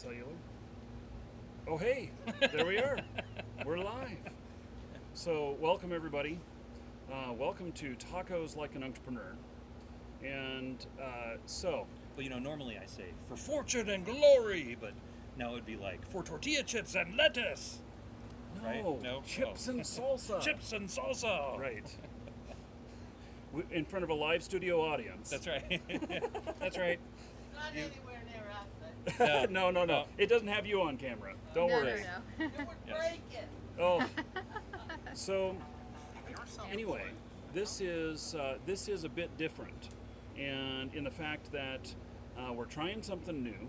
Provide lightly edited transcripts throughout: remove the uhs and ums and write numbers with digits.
Cellular. Oh, hey, there we are. We're live. So, welcome everybody. Welcome to Tacos Like an Entrepreneur. And Well, normally I say for fortune and glory, but now it would be like for tortilla chips and lettuce. no, Right? No? chips Oh. and salsa. Chips and salsa. Right. In front of a live studio audience. That's right. That's right. Not anywhere near us. No. No. It doesn't have you on camera. Don't worry. It would Yes. break it. Oh. So, anyway, this is a bit different, and in the fact that we're trying something new,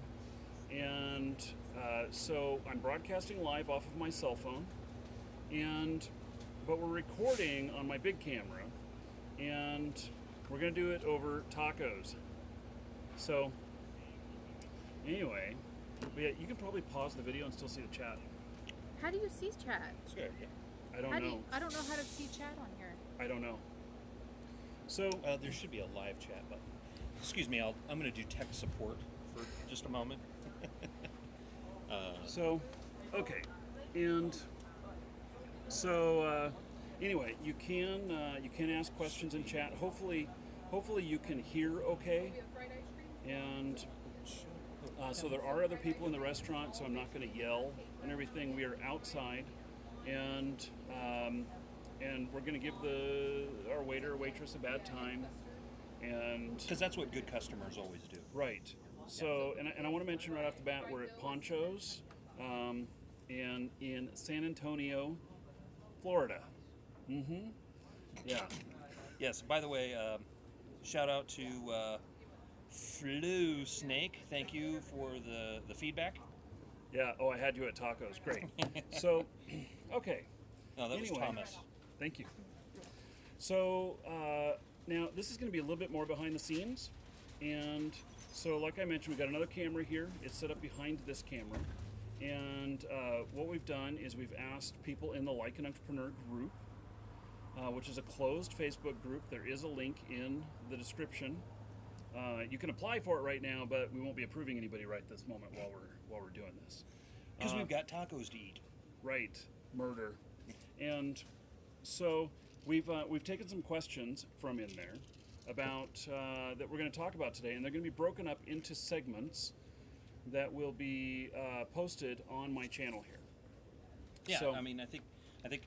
and so I'm broadcasting live off of my cell phone, but we're recording on my big camera, and we're gonna do it over tacos. So, anyway, yeah, you can probably pause the video and still see the chat. How do you see chat? It's good. Yeah. I don't know. I don't know how to see chat on here. I don't know. So There should be a live chat button. Excuse me, I'm going to do tech support for just a moment. Okay, and so anyway, you can ask questions in chat. Hopefully you can hear okay. And so there are other people in the restaurant, so I'm not going to yell and everything. We are outside, and we're going to give our waiter or waitress a bad time, and Because that's what good customers always do. right. So, and I want to mention right off the bat, we're at Pancho's, and in San Antonio, Florida. Yeah. Yes, by the way, shout out to Flu Snake. Thank you for the feedback. Yeah. Oh, I had you at tacos. Great. So, okay. No, that was Anyway. Thomas. Thank you. So now this is going to be a little bit more behind the scenes, and so like I mentioned, we got another camera here. It's set up behind this camera, and what we've done is we've asked people in the Like an Entrepreneur group, which is a closed Facebook group. There is a link in the description. You can apply for it right now, but we won't be approving anybody right this moment while we're doing this. Because we've got tacos to eat. Right, murder, and so we've taken some questions from in there about that we're going to talk about today, and they're going to be broken up into segments that will be posted on my channel here. Yeah, So- I mean, I think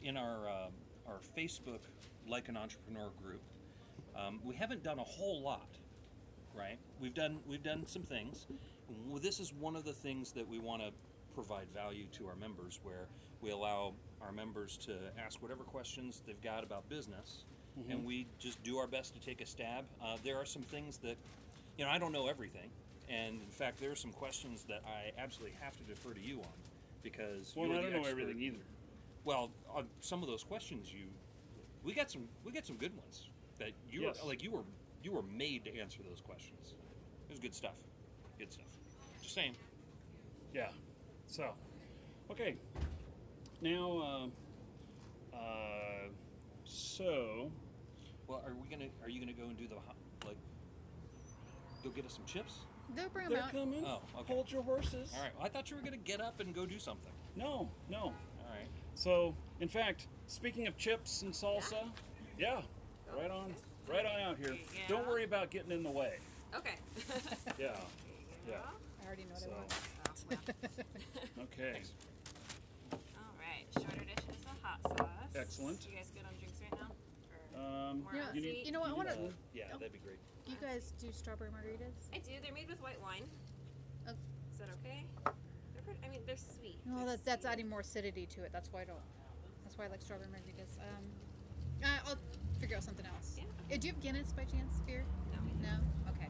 in our Facebook Like an Entrepreneur group, we haven't done a whole lot, right? We've done some things. Well, this is one of the things that we want to provide value to our members, where we allow our members to ask whatever questions they've got about business, and we just do our best to take a stab. There are some things that, I don't know everything, and in fact, there are some questions that I absolutely have to defer to you on, because Well, you're I the don't know expert. everything either. Well, on some of those questions, we got some good ones that Yes. you were made to answer those questions. It was good stuff. Good stuff. Just saying. Yeah. So, okay. Now, so Well, are you gonna go and do go get us some chips? They'll bring them they're out. coming. Oh, okay. Hold your horses. All right. Well, I thought you were gonna get up and go do something. No. All right. So, in fact, speaking of chips and salsa, yeah, right on out here. Yeah. Don't worry about getting in the way. Okay. Yeah. I already know what So, I want. okay. All right. Shorter dish is a hot sauce. Excellent. You guys good on drinks right now? Or more Yeah, on you sweet? need- You know what? I want to. Yeah, that'd be great. You guys do strawberry margaritas? I do. They're made with white wine. Oh, Is that okay? They're pretty, I mean, they're sweet. no, They're that's sweet. adding more acidity to it. That's why I don't. That's why I like strawberry margaritas. I'll figure out something else. Yeah. Do you have Guinness by chance, beer? No. No. Okay.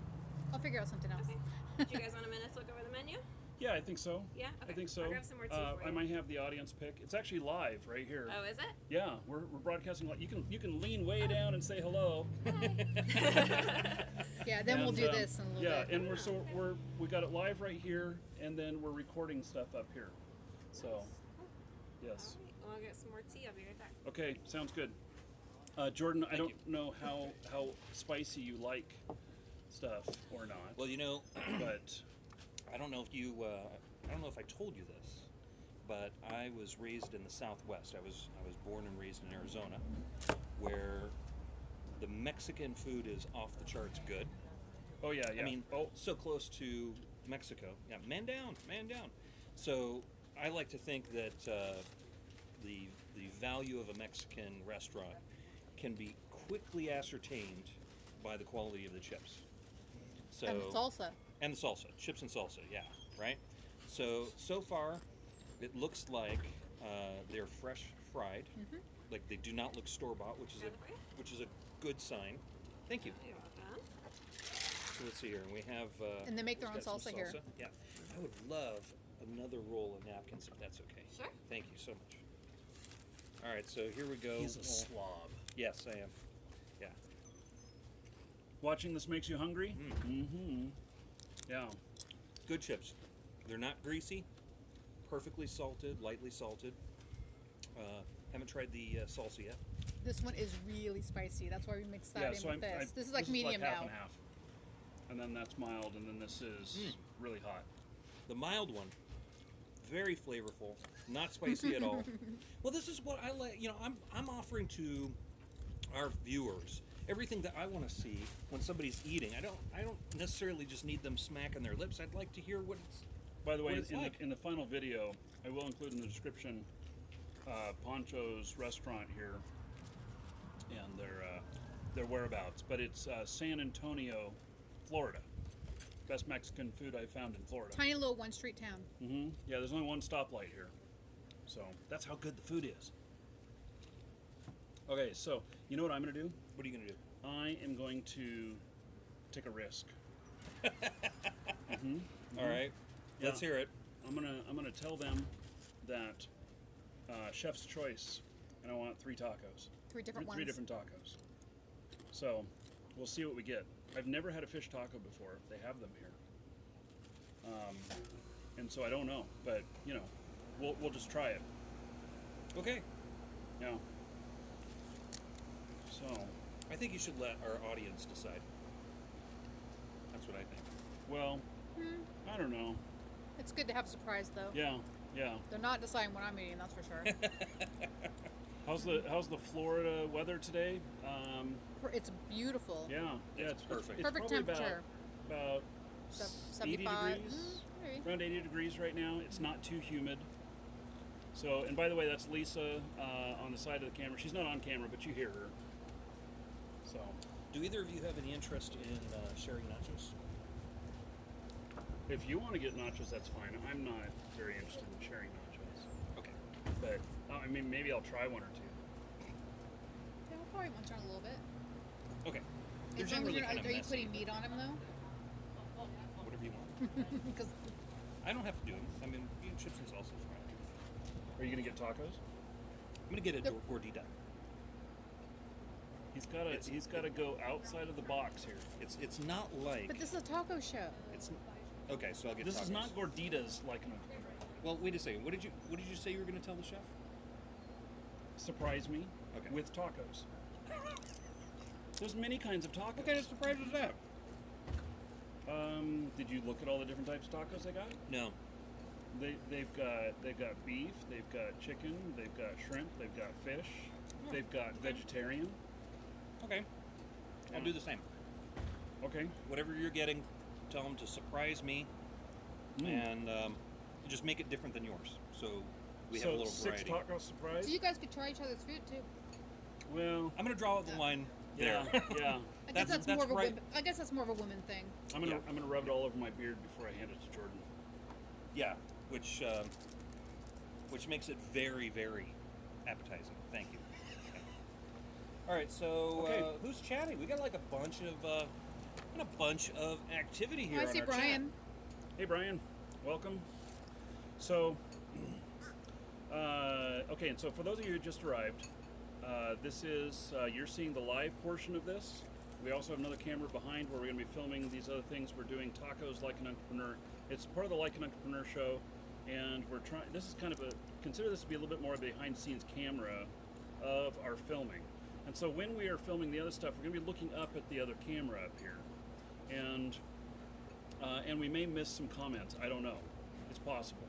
I'll figure out something else. Okay. Do you guys want a minute to look over the menu? Yeah, I think so. Yeah? I Okay. think so. I'll grab some more tea for I you. might have the audience pick. It's actually live right here. Oh, is it? Yeah, we're broadcasting. You can lean way down and say hello. Yeah. Then we'll And, do this in a little yeah, bit. and we got it live right here, and then we're recording stuff up here. So, yes. All right. Well, I'll get some more tea. I'll be right back. Okay, sounds good. Jordan, I Thank don't know how spicy you like stuff or not, Well, but I don't know if you I don't know if I told you this, but I was raised in the Southwest. I was born and raised in Arizona, where the Mexican food is off the charts good. Oh yeah, yeah. I mean, so close to Mexico. Yeah, man down, man down. So I like to think that the value of a Mexican restaurant can be quickly ascertained by the quality of the chips. So And the salsa. and the salsa, chips and salsa. Yeah, right. So far, it looks like they're fresh fried. Mm-hmm. Like they do not look store bought, which is a good sign. Thank you. You're welcome. So let's see here. We have. And they make their we've own got some salsa here. Yeah, I would love another roll of napkins if that's okay. Sure. Thank you so much. All right, so here we go. He's a slob. Yes, I am. Yeah. Watching this makes you hungry? Mm-hmm. Yeah. Good chips. They're not greasy. Perfectly salted, lightly salted. Haven't tried the salsa yet. This one is really spicy. That's why we mixed that Yeah, in so with this. This is like medium half now. and half. And then that's mild, and then this is really hot. The mild one, very flavorful, not spicy at all. Well, this is what I like. You know, I'm offering to our viewers everything that I want to see when somebody's eating. I don't necessarily just need them smacking their lips. I'd like to hear what it's. By the way, What it's like. in the final video, I will include in the description Pancho's restaurant here and their whereabouts. But it's San Antonio, Florida. Best Mexican food I've found in Florida. Tiny little one street town. Mm-hmm. Yeah, there's only one stoplight here. So that's how good the food is. Okay, so you know what I'm going to do? What are you gonna do? I am going to take a risk. All right, Yeah. let's hear it. I'm gonna tell them that chef's choice, and I want 3 tacos. Three different Three ones. different tacos. So we'll see what we get. I've never had a fish taco before. They have them here, and so I don't know. But you know, we'll just try it. Okay. Yeah. So I think you should let our audience decide. That's what I think. well, I don't know. It's good to have a surprise though. Yeah, yeah. They're not deciding what I'm eating, that's for sure. How's the Florida weather today? It's beautiful. Yeah, yeah, It's perfect. Perfect probably temperature. About 80 75. degrees. Maybe. Around 80 degrees right now. It's not too humid. So, and by the way, that's Lisa on the side of the camera. She's not on camera, but you hear her. So, Do either of you have any interest in sharing nachos? if you want to get nachos, that's fine. I'm not very interested in sharing nachos. Okay. But, I mean, maybe I'll try one or two. Yeah, we'll probably munch on a little bit. Okay. They're As long as generally you're, kind of are you messy, putting but meat on them though? whatever you want. Because I don't have to do them. I mean, you can chips and salsa is fine. Are you going to get tacos? I'm gonna get a The- gordita. He's got to go outside of the box here. It's not like but this is a taco show. it's. Okay, so I'll get. This tacos. is not gorditas like an Well, wait a second. What did you say you were gonna tell the chef? surprise me Okay. with tacos. There's many kinds of tacos. What kind of surprise was that? Did you look at all the different types of tacos they got? No. They've got beef, they've got chicken, they've got shrimp, they've got fish, they've got vegetarian. Okay. I'll do the same. Okay. Whatever you're getting, tell them to surprise me, and just make it different than yours. So we have a So little 6 variety. taco surprise. So you guys could try each other's food too. Well, I'm gonna draw out the line yeah, there. yeah. I guess That's that's more of a right. women, I guess that's more of a woman thing. I'm Yeah. gonna rub it all over my beard before I hand it to Jordan. Yeah, which makes it very, very appetizing. Thank you. Okay. All right, so Okay. who's chatting? We got like a bunch of activity here. Oh, I on see our Brian. Hey Brian, welcome. So, okay, and so for those of you who just arrived, this is you're seeing the live portion of this. We also have another camera behind where we're going to be filming these other things. We're doing tacos like an entrepreneur. It's part of the Like an Entrepreneur show, and we're trying. This is kind of consider this to be a little bit more of a behind-the-scenes camera of our filming. And so when we are filming the other stuff, we're going to be looking up at the other camera up here, and we may miss some comments. I don't know. It's possible.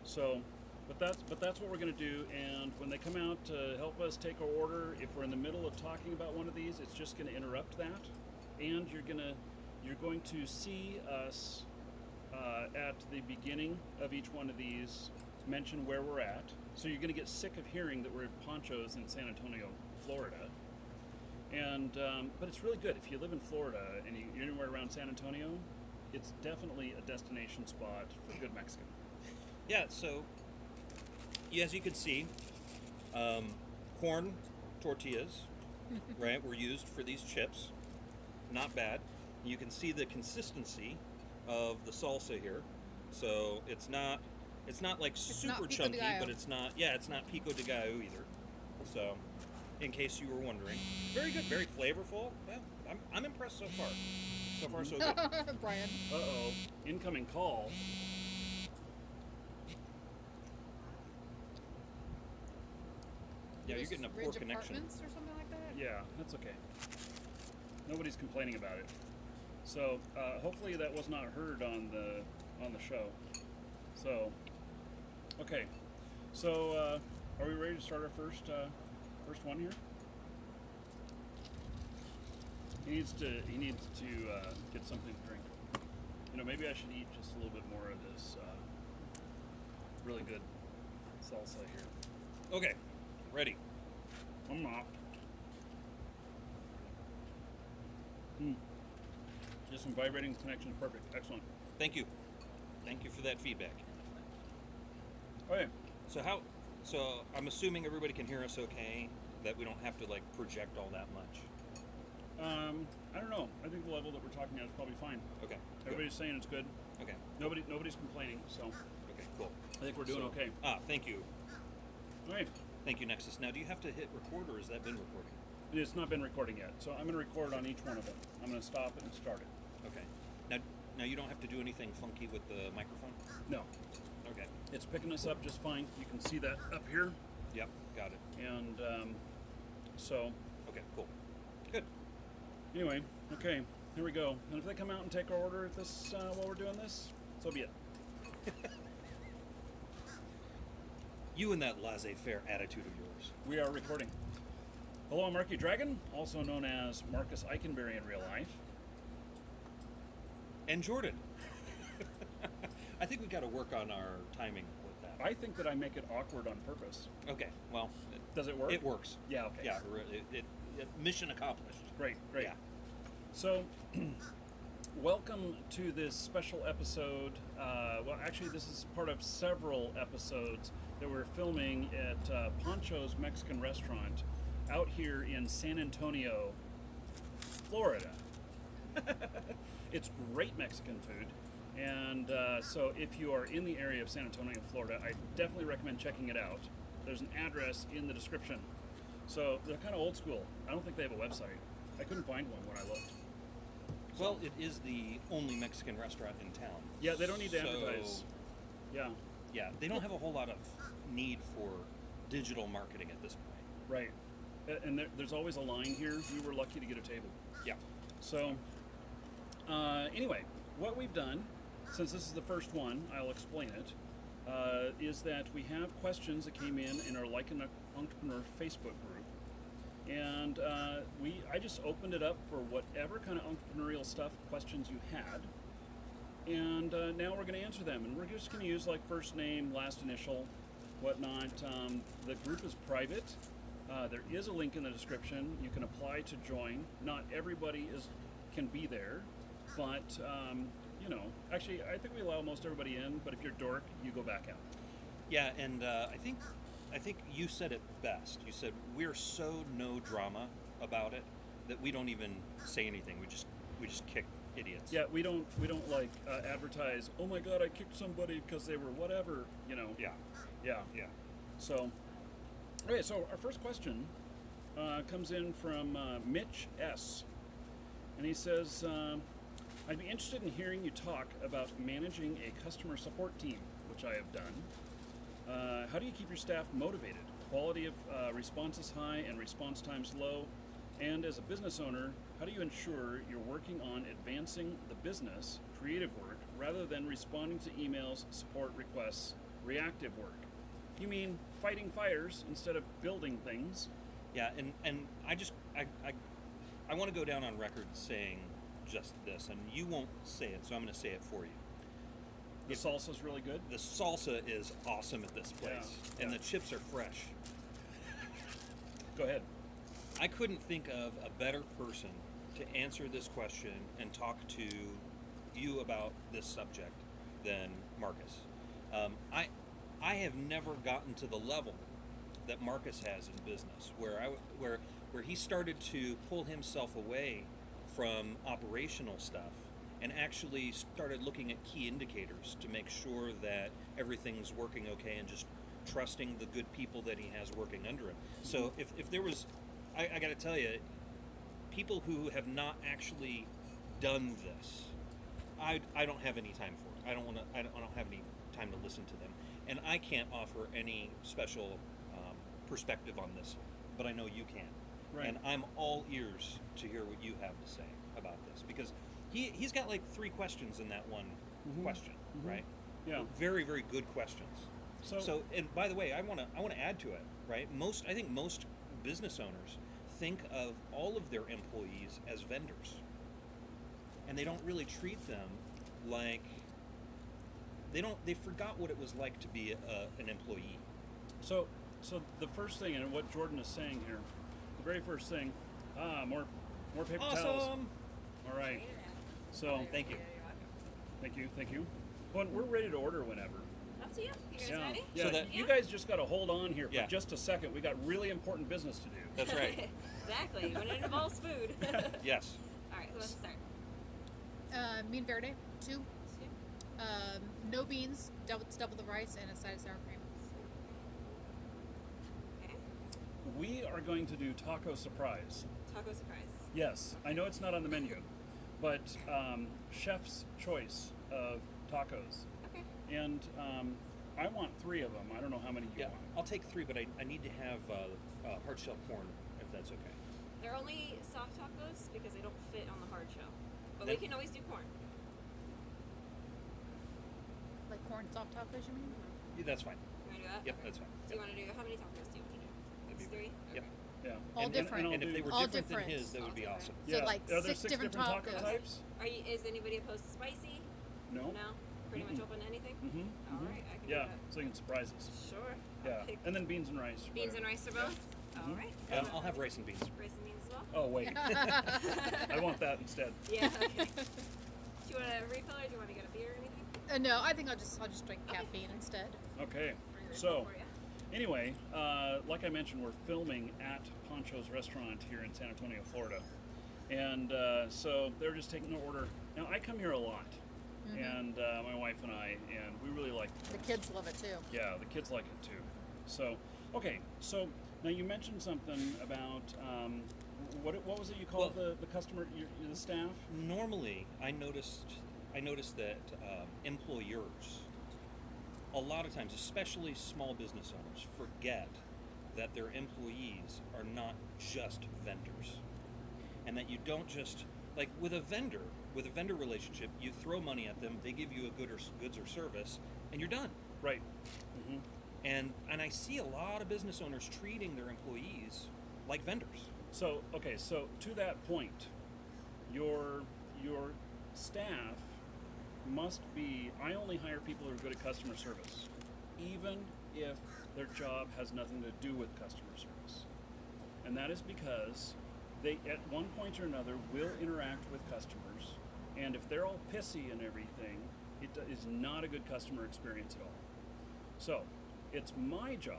So, but that's what we're going to do. And when they come out to help us take our order, if we're in the middle of talking about one of these, it's just going to interrupt that, and you're going to see us at the beginning of each one of these mention where we're at. So you're going to get sick of hearing that we're at Pancho's in San Antonio, Florida. And but it's really good if you live in Florida and you're anywhere around San Antonio. It's definitely a destination spot for good Mexican. Yeah, so as you can see, corn tortillas, right, were used for these chips. Not bad. You can see the consistency of the salsa here. So it's not like super not pico de chunky, gallo. but it's not pico de gallo either. So, in case you were wondering, very good, very flavorful. Yeah, I'm impressed so far. So far, so good. Brian. Uh-oh, incoming call. Yeah, you're Just getting a poor Ridge connection. Apartments or something like that? Yeah, that's okay. Nobody's complaining about it. So hopefully that was not heard on the show. So, okay. So are we ready to start our first one here? He needs to get something to drink. You know, maybe I should eat just a little bit more of this really good salsa here. Okay, ready. I'm not. Just some vibrating connections. Perfect. Excellent. Thank you. Thank you for that feedback. Okay. So I'm assuming everybody can hear us okay, that we don't have to like project all that much. I don't know. I think the level that we're talking at is probably fine. Okay. good. Everybody's saying it's good. Okay. Nobody's complaining, so Okay, cool. I think we're doing okay. Thank you. All right. Thank you, Nexus. Now, do you have to hit record or has that been recording? It's not been recording yet, so I'm going to record on each one of them. I'm going to stop it and start it. Okay. Now you don't have to do anything funky with the microphone? No, Okay. it's picking us up just fine. You can see that up here, Yep, got it. and so Okay, cool. Good. anyway, okay, here we go. And if they come out and take our order at this while we're doing this, so be it. You and that laissez-faire attitude of yours. We are recording. Hello, I'm Marky Dragon, also known as Marcus Eikenberry in real life. And Jordan. I think we got to work on our timing with that. I think that I make it awkward on purpose. Okay, well, Does it work? it works. Yeah, okay. Yeah, mission accomplished. Great. Yeah. So, welcome to this special episode. Well, actually, this is part of several episodes that we're filming at Pancho's Mexican restaurant out here in San Antonio, Florida. It's great Mexican food. And so if you are in the area of San Antonio, Florida, I definitely recommend checking it out. There's an address in the description. So they're kind of old school. I don't think they have a website. I couldn't find one when I looked. Well, it is the only Mexican restaurant in town. Yeah, they don't need to So, advertise. Yeah, Yeah, they don't have a whole lot of need for digital marketing at this point. right. And there's always a line here. We were lucky to get a table. Yeah. So, anyway, what we've done, since this is the first one, I'll explain it, is that we have questions that came in our Like an Entrepreneur Facebook group. And I just opened it up for whatever kind of entrepreneurial stuff, questions you had. And now we're going to answer them. And we're just going to use like first name, last initial, whatnot. The group is private. There is a link in the description. You can apply to join. Not everybody can be there, but actually, I think we allow most everybody in. But if you're a dork, you go back out. Yeah, and I think you said it best. You said we're so no drama about it that we don't even say anything. We just kick idiots. Yeah, we don't like advertise. Oh my God, I kicked somebody because they were whatever. Yeah. Yeah. So, okay. So our first question comes in from Mitch S. And he says, I'd be interested in hearing you talk about managing a customer support team, which I have done. How do you keep your staff motivated? Quality of responses high and response times low. And as a business owner, how do you ensure you're working on advancing the business, creative work, rather than responding to emails, support requests, reactive work. You mean fighting fires instead of building things? Yeah, and I want to go down on record saying just this, and you won't say it, so I'm going to say it for you. The salsa's really good. The salsa is awesome at this place, Yeah, and yeah. the chips are fresh. Go ahead. I couldn't think of a better person to answer this question and talk to you about this subject than Marcus. I have never gotten to the level that Marcus has in business, where he started to pull himself away from operational stuff and actually started looking at key indicators to make sure that everything's working okay and just trusting the good people that he has working under him. So if there was, I got to tell you, people who have not actually done this, I don't have any time for it. I don't have any time to listen to them, and I can't offer any special perspective on this, but I know you can. Right. And I'm all ears to hear what you have to say about this, because he's got like 3 questions in that one question, right? Yeah. Very, very good questions. So And by the way, I want to add to it, right? I think most business owners think of all of their employees as vendors, and they don't really treat them like they forgot what it was like to be an employee. So the first thing, and what Jordan is saying here, the very first thing, more paper towels. Awesome. All right. So Thank you. thank you. Well, we're ready to order whenever. Up to you. You guys Yeah. ready? Yeah. So that- You guys just got to hold on here for Yeah. just a second. We got really important business to do. That's right. Exactly. When it involves food. Yes. All right. Who wants to start? Bean verde, 2. No beans, double the rice, and a side of sour cream. Okay. We are going to do taco surprise. Taco surprise. Yes, I know it's not on the menu, but chef's choice of tacos. Okay. And I want 3 of them. I don't know how many you Yeah. want. I'll take 3, but I need to have hard shell corn, if that's okay. They're only soft tacos because they don't fit on the hard shell. But They- we can always do corn. Like corn soft tacos, you mean? Yeah, that's fine. You want to do that? Yep, Okay. that's fine. Do you want to do, how many tacos do you want to do? That'd be Just 3? Yep. Yeah. All different. I'll And if do- they were All different than different. his, that would be All awesome. So, like, Are there 6 6 different taco tacos. types? Is anybody opposed to spicy? No. No? Pretty much open to anything? Mm-hmm. All right, I can Yeah, do that. so you can surprise us. Sure. Yeah, I'll pick and then beans and rice. beans and whatever. rice are both? All right. I'll have rice and beans. Rice and beans as well? Oh wait, I want that instead. Yeah, okay. Do you want a refill or do you want to get a beer or anything? No, I think I'll just drink caffeine instead. Okay, Bring a so refill for ya. anyway, like I mentioned, we're filming at Pancho's restaurant here in San Antonio, Florida, and so they're just taking an order. Now I come here a lot, and my wife and I, and we really like. The kids love it too. Yeah, the kids like it too. So, okay, so now you mentioned something about what was it you called the customer, the staff? Normally, I noticed that employers, a lot of times, especially small business owners, forget that their employees are not just vendors, and that you don't just like with a vendor relationship, you throw money at them, they give you a goods or service, and you're done. Right. Mm-hmm. And I see a lot of business owners treating their employees like vendors. So okay, so to that point, your staff must be. I only hire people who are good at customer service, even if their job has nothing to do with customer service, and that is because they, at one point or another, will interact with customers, and if they're all pissy and everything, it is not a good customer experience at all. So, it's my job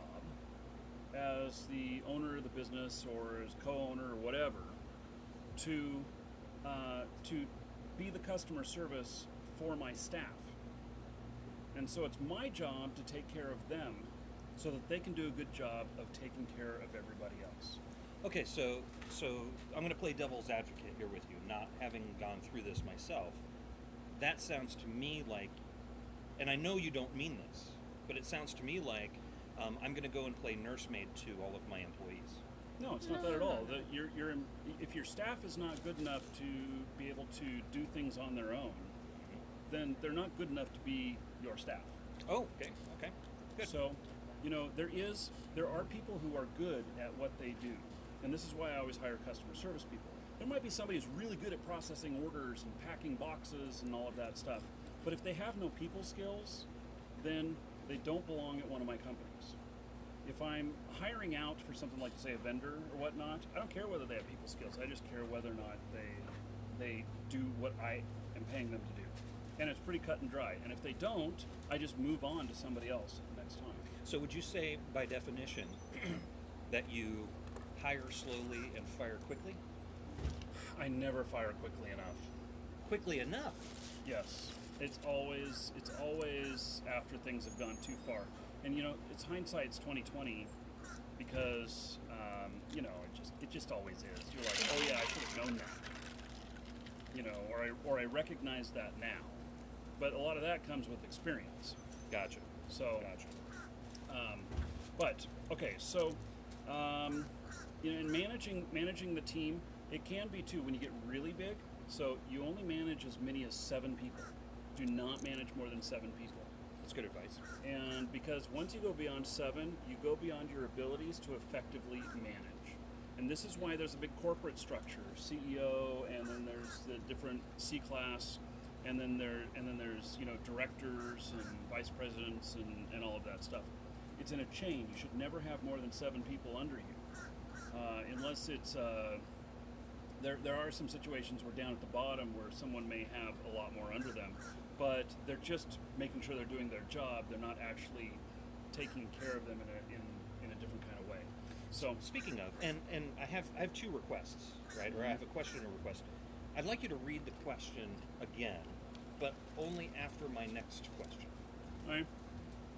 as the owner of the business or as co-owner or whatever to be the customer service for my staff. And so it's my job to take care of them so that they can do a good job of taking care of everybody else. Okay, so I'm going to play devil's advocate here with you, not having gone through this myself. That sounds to me like, and I know you don't mean this, but it sounds to me like I'm going to go and play nursemaid to all of my employees. No, it's not that at all. If your staff is not good enough to be able to do things on their own, then they're not good enough to be your staff. Oh, okay, okay, good. So, there are people who are good at what they do, and this is why I always hire customer service people. There might be somebody who's really good at processing orders and packing boxes and all of that stuff, but if they have no people skills, then they don't belong at one of my companies. If I'm hiring out for something like, say, a vendor or whatnot, I don't care whether they have people skills. I just care whether or not they do what I am paying them to do. And it's pretty cut and dry. And if they don't, I just move on to somebody else next time. So would you say, by definition, that you hire slowly and fire quickly? I never fire quickly enough. Quickly enough? Yes. It's always after things have gone too far. And it's hindsight's 2020 because it just always is. You're like, oh yeah, I should have known that. Or I recognize that now. But a lot of that comes with experience. Gotcha. So Gotcha. But okay, so in managing the team, it can be too when you get really big. So you only manage as many as 7 people. Do not manage more than 7 people. That's good advice. And because once you go beyond 7, you go beyond your abilities to effectively manage. And this is why there's a big corporate structure, CEO, and then there's the different C-class, and then there's directors and vice presidents and all of that stuff. It's in a chain. You should never have more than 7 people under you, unless it's. There are some situations where down at the bottom where someone may have a lot more under them, but they're just making sure they're doing their job. They're not actually taking care of them in a different kind of way. So speaking of, and I have 2 requests, right? Or I have a question and a request. I'd like you to read the question again, but only after my next question. all right.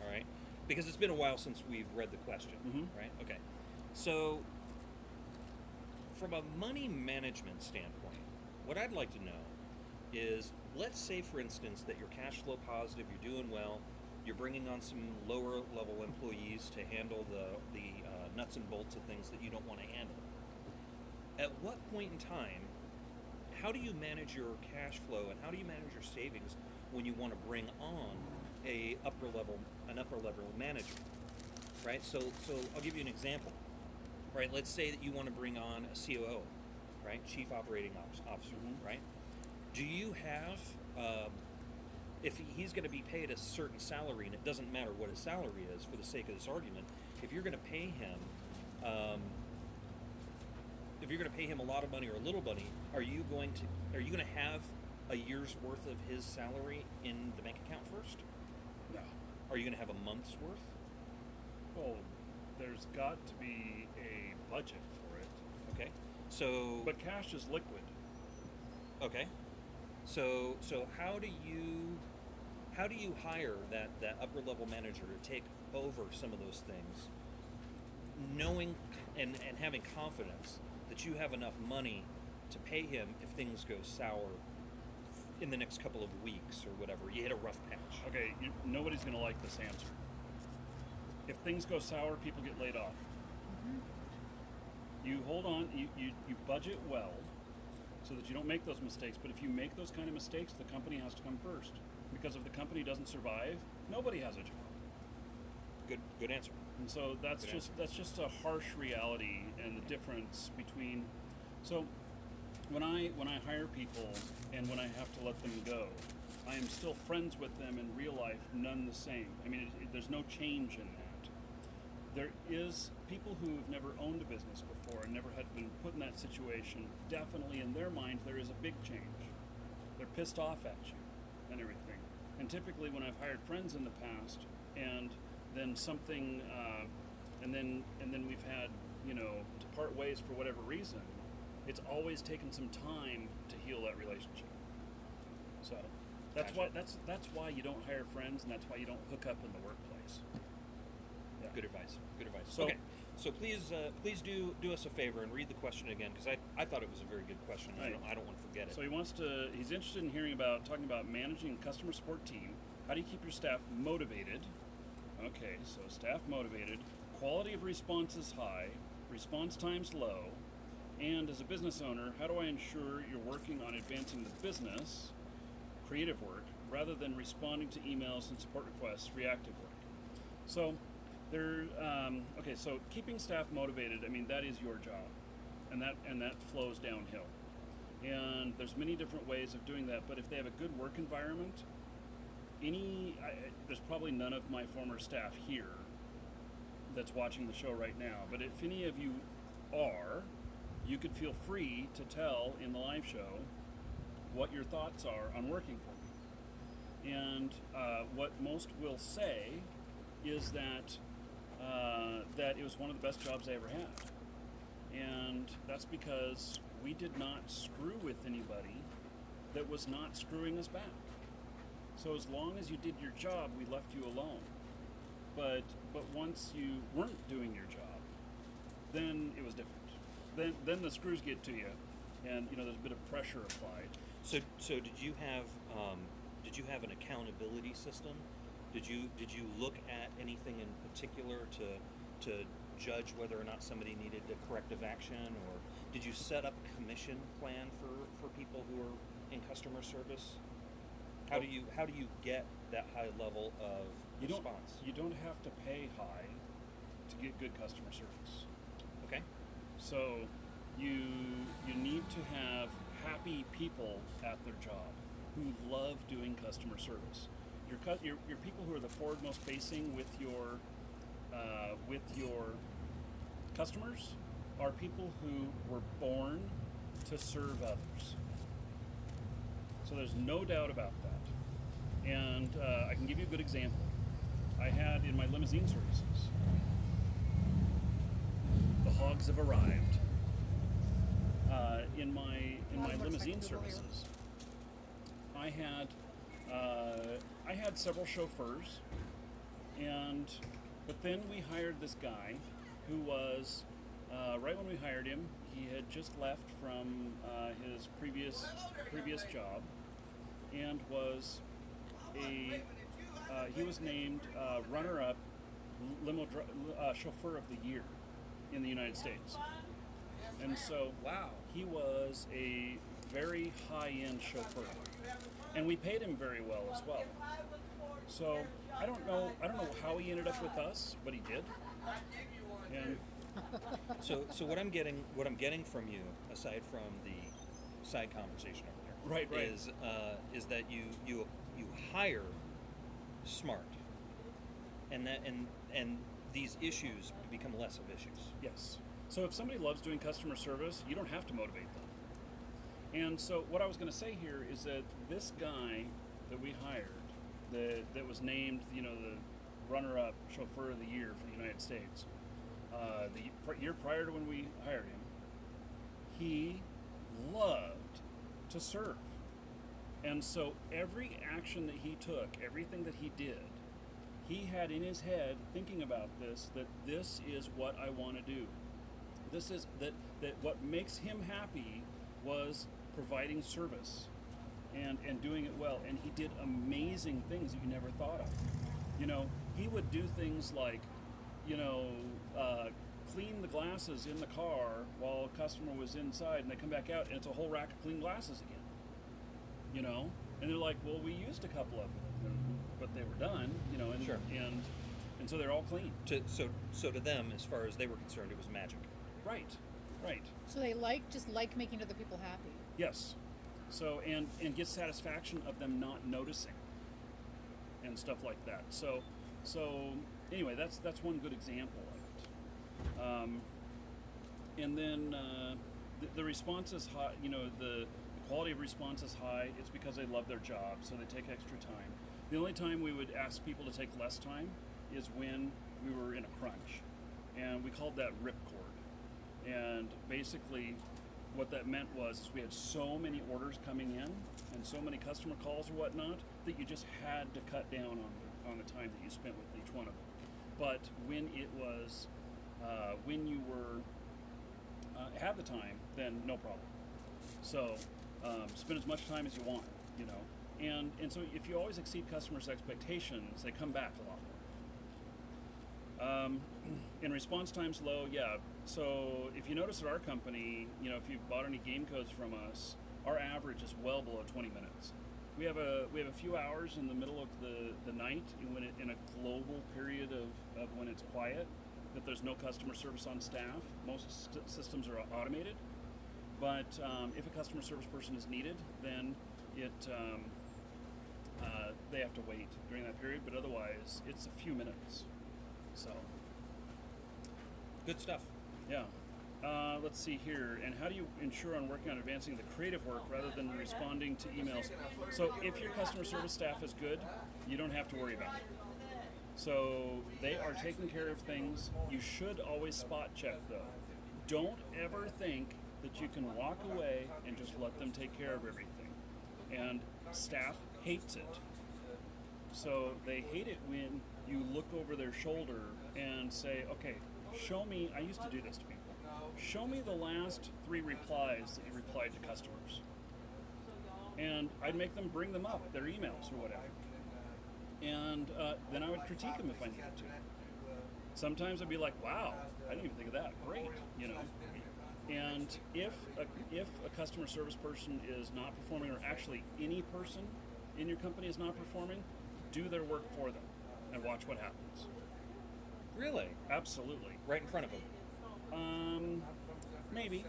All right? Because it's been a while since we've read the question, right? Okay. So, from a money management standpoint, what I'd like to know is, let's say, for instance, that you're cash flow positive, you're doing well, you're bringing on some lower level employees to handle the nuts and bolts of things that you don't want to handle. At what point in time, how do you manage your cash flow and how do you manage your savings when you want to bring on an upper level manager, right? So I'll give you an example, right? Let's say that you want to bring on a COO, right? Chief Operating Officer, right? Do you have, if he's going to be paid a certain salary, and it doesn't matter what his salary is for the sake of this argument, if you're going to pay him, a lot of money or a little money, are you going to have a year's worth of his salary in the bank account first? No. Are you going to have a month's worth? Well, there's got to be a budget for it. Okay. So. But cash is liquid. Okay. So how do you hire that upper level manager to take over some of those things, knowing and having confidence that you have enough money to pay him if things go sour in the next couple of weeks or whatever, you hit a rough patch? Okay, nobody's going to like this answer. If things go sour, people get laid off. You hold on, you budget well so that you don't make those mistakes. But if you make those kind of mistakes, the company has to come first. Because if the company doesn't survive, nobody has a job. Good answer. And so that's just a harsh reality and the difference between. So when I hire people and when I have to let them go, I am still friends with them in real life, none the same. I mean, there's no change in that. There is people who have never owned a business before and never had been put in that situation. Definitely in their mind, there is a big change. They're pissed off at you and everything. And typically when I've hired friends in the past and then something, and then we've had, to part ways for whatever reason, it's always taken some time to heal that relationship. So that's Gotcha. that's why you don't hire friends, and that's why you don't hook up in the workplace. Yeah. Good advice. So- Okay, so please do us a favor and read the question again, because I thought it was a very good question. Right. I don't want to forget it. So he's interested in talking about managing a customer support team. How do you keep your staff motivated? Okay, so staff motivated, quality of response is high, response times low, and as a business owner, how do I ensure you're working on advancing the business, creative work, rather than responding to emails and support requests reactively. So so keeping staff motivated, I mean, that is your job, and that flows downhill. And there's many different ways of doing that, but if they have a good work environment, there's probably none of my former staff here that's watching the show right now, but if any of you are, you could feel free to tell in the live show what your thoughts are on working for me. And what most will say is that it was one of the best jobs I ever had. And that's because we did not screw with anybody that was not screwing us back. So as long as you did your job, we left you alone. But once you weren't doing your job, then it was different. Then the screws get to you, and there's a bit of pressure applied. So did you have an accountability system? Did you look at anything in particular to judge whether or not somebody needed a corrective action, or did you set up a commission plan for people who are in customer service? How do you get that high level of response? You don't have to pay high to get good customer service. Okay. So you need to have happy people at their job who love doing customer service. Your people who are the forward-most facing with your customers are people who were born to serve others. So there's no doubt about that. And I can give you a good example. I had in my limousine services, the hogs have arrived. In my limousine services, I had several chauffeurs, but then we hired this guy who was right when we hired him, he had just left from his previous job, and was he was named runner-up chauffeur of the year in the United States. And so, Wow. he was a very high-end chauffeur, and we paid him very well as well. So I don't know how he ended up with us, but he did. And So what I'm getting from you, aside from the side conversation over there, Right. is that you hire smart, and these issues become less of issues. yes. So if somebody loves doing customer service, you don't have to motivate them. And so what I was going to say here is that this guy that we hired, that was named, the runner-up chauffeur of the year for the United States, the year prior to when we hired him, he loved to serve. And so every action that he took, everything that he did, he had in his head, thinking about this, that this is what I want to do. This is that what makes him happy was providing service and doing it well. And he did amazing things that you never thought of. He would do things like, clean the glasses in the car while a customer was inside, and they come back out and it's a whole rack of clean glasses again. And they're like, well, we used a couple of them, but they were done, and Sure. and so they're all clean. So to them, as far as they were concerned, it was magic. Right. So they just like making other people happy. Yes. So and get satisfaction of them not noticing and stuff like that. So anyway, that's one good example of it. And then the response is high. The quality of response is high. It's because they love their job, so they take extra time. The only time we would ask people to take less time is when we were in a crunch, and we called that ripcord. And basically, what that meant was we had so many orders coming in and so many customer calls or whatnot that you just had to cut down on the time that you spent with each one of them. But when it was, when you were had the time, then no problem. So spend as much time as you want, And so if you always exceed customers' expectations, they come back a lot more. And response time's low, yeah. So if you notice at our company, if you've bought any game codes from us, our average is well below 20 minutes. we have a few hours in the middle of the night when in a global period of when it's quiet, that there's no customer service on staff. Most systems are automated, but if a customer service person is needed, then they have to wait during that period. But otherwise, it's a few minutes. So Good stuff. yeah. Let's see here. And how do you ensure on working on advancing the creative work rather than responding to emails? So if your customer service staff is good, you don't have to worry about it. So they are taking care of things. You should always spot check though. Don't ever think that you can walk away and just let them take care of everything. And staff hates it. So they hate it when you look over their shoulder and say, okay, show me, I used to do this to people. Show me the last 3 replies that you replied to customers. And I'd make them bring them up, their emails or whatever. And then I would critique them if I needed to. Sometimes I'd be like, wow, I didn't even think of that. Great, you know. And if a customer service person is not performing, or actually any person in your company is not performing, do their work for them and watch what happens. Really? Absolutely. Right in front of them. Maybe.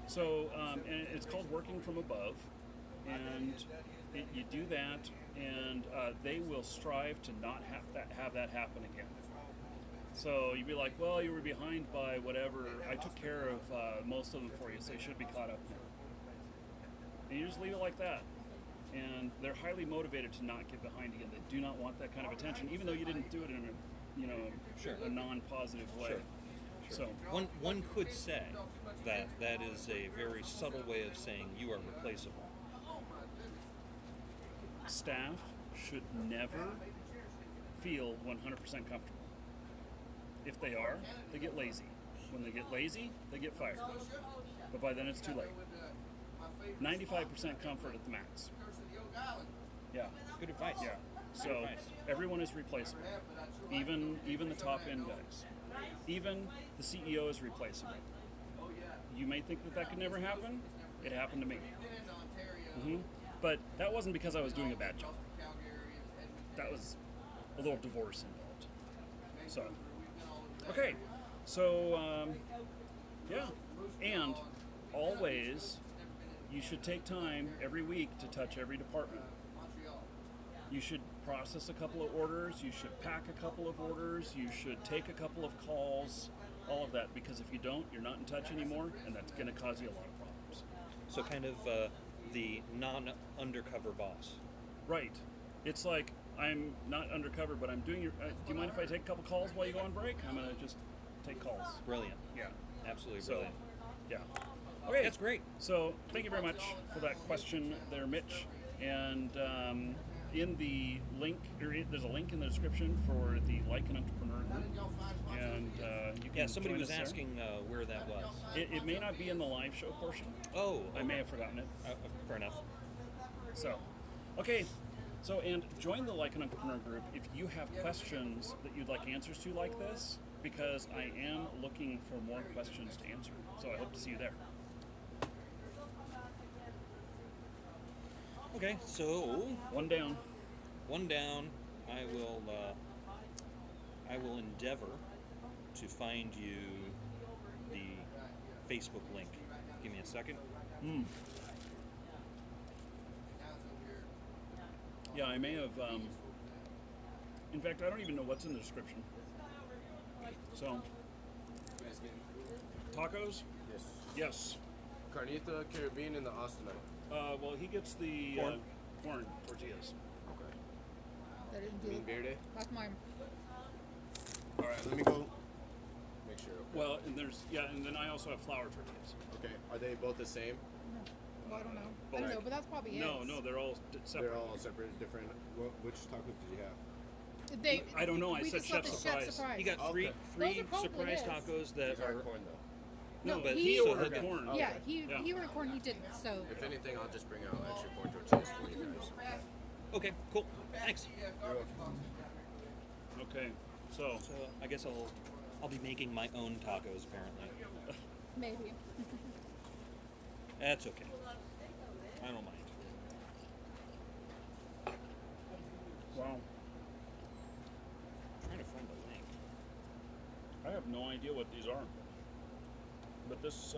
So, and it's called working from above, and you do that, and they will strive to not have that happen again. So you'd be like, well, you were behind by whatever. I took care of most of them for you, so you should be caught up now. And you just leave it like that. And they're highly motivated to not get behind again. They do not want that kind of attention, even though you didn't do it in a non-positive way. Sure. So One could say that is a very subtle way of saying you are replaceable. staff should never feel 100% comfortable. If they are, they get lazy. When they get lazy, they get fired. But by then it's too late. 95% comfort at the max. Yeah. Good advice. Yeah. So advice. everyone is replaceable. Even the top end guys. Even the CEO is replaceable. You may think that could never happen. It happened to me. But that wasn't because I was doing a bad job. That was a little divorce involved. So, okay. So, yeah. And always, you should take time every week to touch every department. You should process a couple of orders. You should pack a couple of orders. You should take a couple of calls. All of that, because if you don't, you're not in touch anymore, and that's going to cause you a lot of problems. So kind of the non-undercover boss. Right. It's like, I'm not undercover, but I'm doing your... do you mind if I take a couple calls while you go on break? I'm going to just take calls. Brilliant. Yeah. Absolutely So, brilliant. yeah. Okay. That's great. So, thank you very much for that question there, Mitch. And in the link, there's a link in the description for the Like an Entrepreneur group. And you can Yeah, somebody join was us there. asking where that was. It may not be in the live show portion. Oh, I may have forgotten it. fair enough. So, okay. So, and join the Like an Entrepreneur group if you have questions that you'd like answers to like this, because I am looking for more questions to answer. So I hope to see you there. Okay, so One down. one down. I will endeavor to find you the Facebook link. Give me a second. Yeah, I may have. In fact, I don't even know what's in the description. So, tacos? Yes. Yes. Carnita, Caribbean, and the Austinite. Well, he gets the Corn. corn tortillas. Okay. That didn't Bean do it. verde. That's mine. All right, let me go. Make sure. Okay. Well, and and then I also have flour tortillas. Okay. Are they both the same? Well, I don't know. I Both. don't know, but that's probably it. No, they're all separate. They're all separate, different. Which tacos did you have? They, I don't know, I we said just left chef the surprise. chef surprise. You got Okay. three Those are probably surprise his. tacos that These are are. corn though. No, but he so ordered he'll get- corn. Yeah, Okay. he Yeah. he ordered corn. He didn't. So If anything, I'll just bring out extra corn tortillas for you guys. Okay, cool. Thanks. You're welcome. Okay, so So I guess I'll be making my own tacos apparently. maybe. That's okay. I don't mind. Wow. I'm trying to find the link. I have no idea what these are. But this,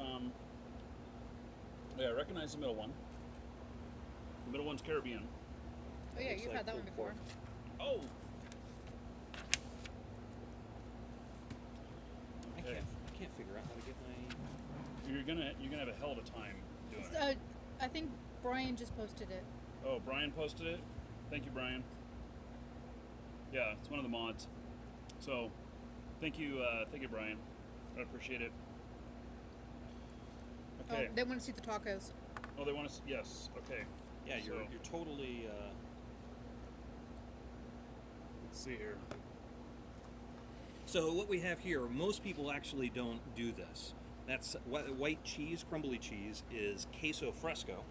yeah, I recognize the middle one. The middle one's Caribbean. Oh yeah, Looks you've like had that one pulled before. pork. Oh! I Okay. can't figure out how to get my. You're gonna have a hell of a time doing It's, it. I think Brian just posted it. Oh, Brian posted it? Thank you, Brian. Yeah, it's one of the mods. So, thank you, Brian. I appreciate it. Okay. Oh, they want to see the tacos. Oh, they want to. Yes. Okay. Yeah, So, you're totally. Let's see here. So what we have here, most people actually don't do this. That's white cheese, crumbly cheese, is queso fresco.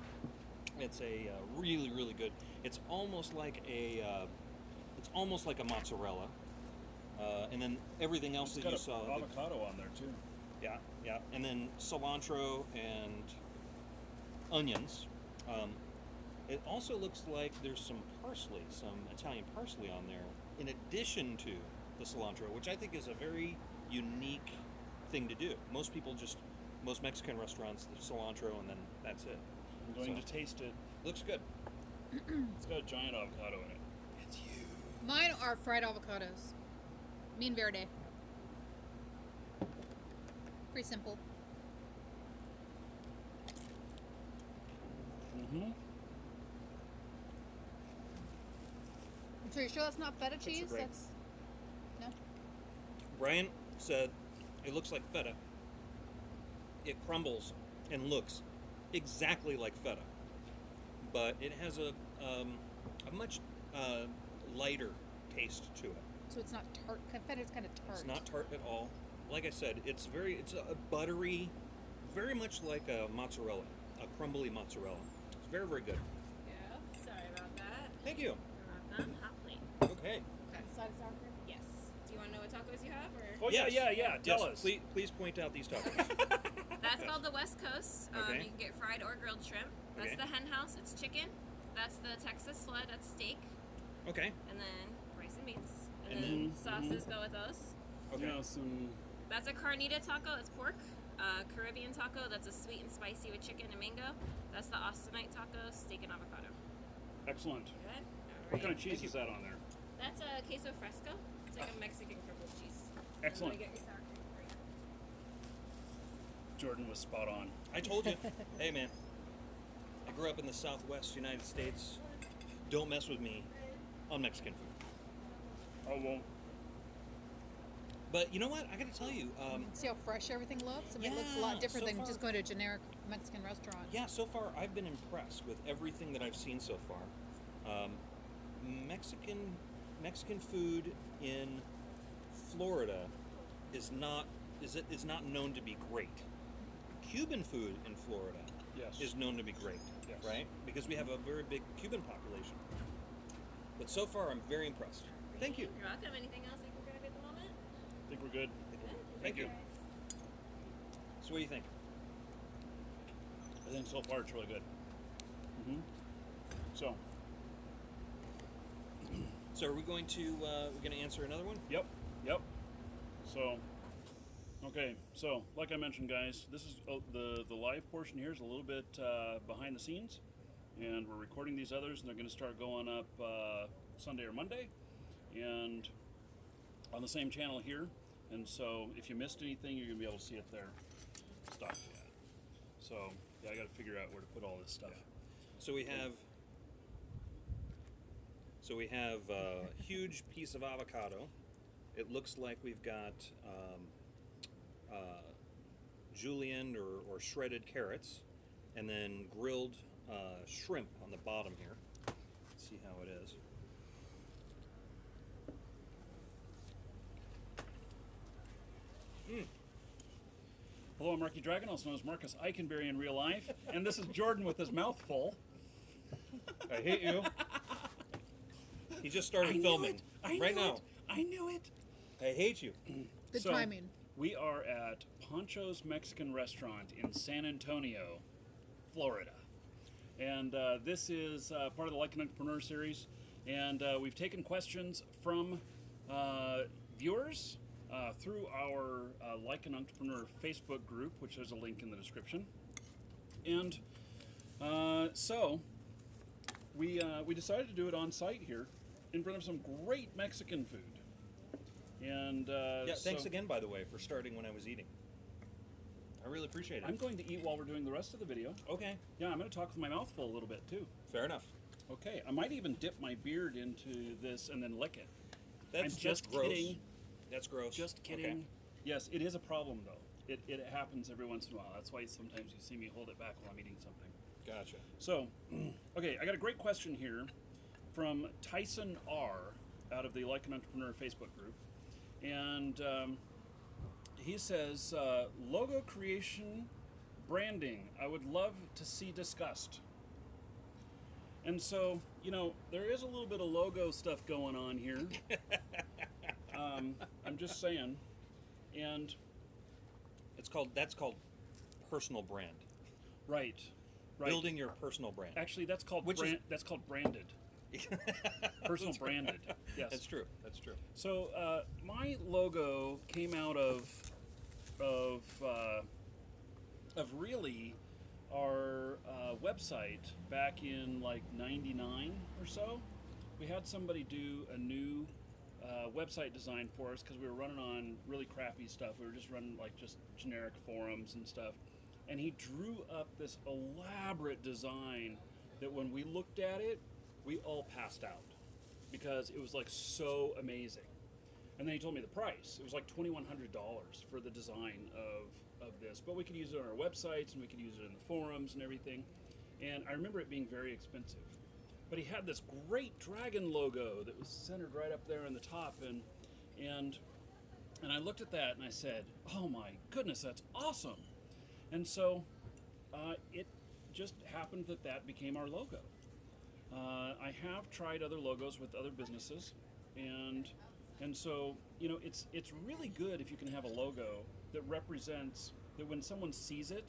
It's a really, really good. It's almost like a mozzarella, and then everything else It's that got you saw. avocado on there too. Yeah, yeah, and then cilantro and onions. It also looks like there's some parsley, some Italian parsley on there, in addition to the cilantro, which I think is a very unique thing to do. Most Mexican restaurants, the cilantro, and then that's it. I'm going So- to taste it. Looks good. It's got a giant avocado in it. It's huge. Mine are fried avocados. Mean verde. Pretty simple. Mm-hmm. So you're sure that's not feta cheese? great. That's no. Brian said it looks like feta. It crumbles and looks exactly like feta, but it has a much lighter taste to it. So it's not tart. Feta's kind of tart. It's not tart at all. Like I said, it's a buttery, very much like a mozzarella, a crumbly mozzarella. It's very, very good. Yeah. Sorry about that. Thank you. You're welcome. Hot plate. Okay. Side of sour cream? Yes. Do you want to know what tacos you have, or? Oh yeah, Yes. yeah. Tell Yes, us. please point out these tacos. That's called the West Coast. Okay. You can get fried or grilled shrimp. That's Okay. the hen house. It's chicken. That's the Texas flood. That's steak. Okay. And then rice and beans. And, And then then- sauces go with those. Okay. Yeah, some. That's a carnita taco. It's pork. Caribbean taco. That's a sweet and spicy with chicken and mango. That's the Austinite taco, steak and avocado. Excellent. Good. All What right. kind of cheese is that on there? That's a queso fresco. It's like a Mexican crumbled cheese. Excellent. I'm gonna get your sour cream for you. Jordan was spot on. I told you. Hey, man. I grew up in the Southwest United States. Don't mess with me on Mexican food. Oh well. But you know what? I got to tell you. See how fresh everything looks? I mean, it looks a Yeah, lot different so than far- just going to a generic Mexican restaurant. Yeah, so far I've been impressed with everything that I've seen so far. Mexican food in Florida is not known to be great. Cuban food in Florida Yes. is known to be great, Yes. right? Because we have a very big Cuban population. But so far, I'm very impressed. Thank you. You're welcome. Anything else I can grab at the moment? I think we're good. Thank you. So, what do you think? I think so far it's really good. Mm-hmm. So. So, are we going to answer another one? Yep. So. Okay. So, like I mentioned, guys, this is the live portion here is a little bit behind the scenes, and we're recording these others, and they're going to start going up Sunday or Monday, and on the same channel here. And so, if you missed anything, you're going to be able to see it there. Stop. So, yeah, I got to figure out where to put all this stuff. So we have a huge piece of avocado. It looks like we've got julienne or shredded carrots, and then grilled shrimp on the bottom here. Let's see how it is. Hello, I'm Marky Dragon, also known as Marcus Eichenberry in real life, and this is Jordan with his mouth full. I hate you. He just started filming right now. I knew it. I hate you. Good So, timing. We are at Pancho's Mexican Restaurant in San Antonio, Florida. And this is part of the Like an Entrepreneur series. And we've taken questions from viewers through our Like an Entrepreneur Facebook group, which there's a link in the description. And so we decided to do it on site here and bring up some great Mexican food. And Yeah, thanks so again, by the way, for starting when I was eating. I really appreciate it. I'm going to eat while we're doing the rest of the video. Okay, Yeah, I'm going to talk with my mouth full a little bit too. fair enough. Okay, I might even dip my beard into this and then lick it. That's I'm just gross. kidding. That's gross. Just kidding. Okay. Yes, it is a problem though. It happens every once in a while. That's why sometimes you see me hold it back while I'm eating something. Gotcha. So, okay, I got a great question here from Tyson R. out of the Like an Entrepreneur Facebook group. And he says, logo creation, branding, I would love to see discussed. And so, there is a little bit of logo stuff going on here. I'm just saying. And That's called personal brand. right. Building your personal brand. Actually, that's called that's called branded. Personal branded. Yes. That's true. That's true. So my logo came out of really our website back in like '99 or so. We had somebody do a new website design for us because we were running on really crappy stuff. We were just running like just generic forums and stuff. And he drew up this elaborate design that when we looked at it, we all passed out because it was like so amazing. And then he told me the price. It was like $2,100 for the design of this. But we could use it on our websites and we could use it in the forums and everything. And I remember it being very expensive. But he had this great dragon logo that was centered right up there in the top. And I looked at that and I said, oh my goodness, that's awesome. And so it just happened that became our logo. I have tried other logos with other businesses, and so it's really good if you can have a logo that represents that when someone sees it,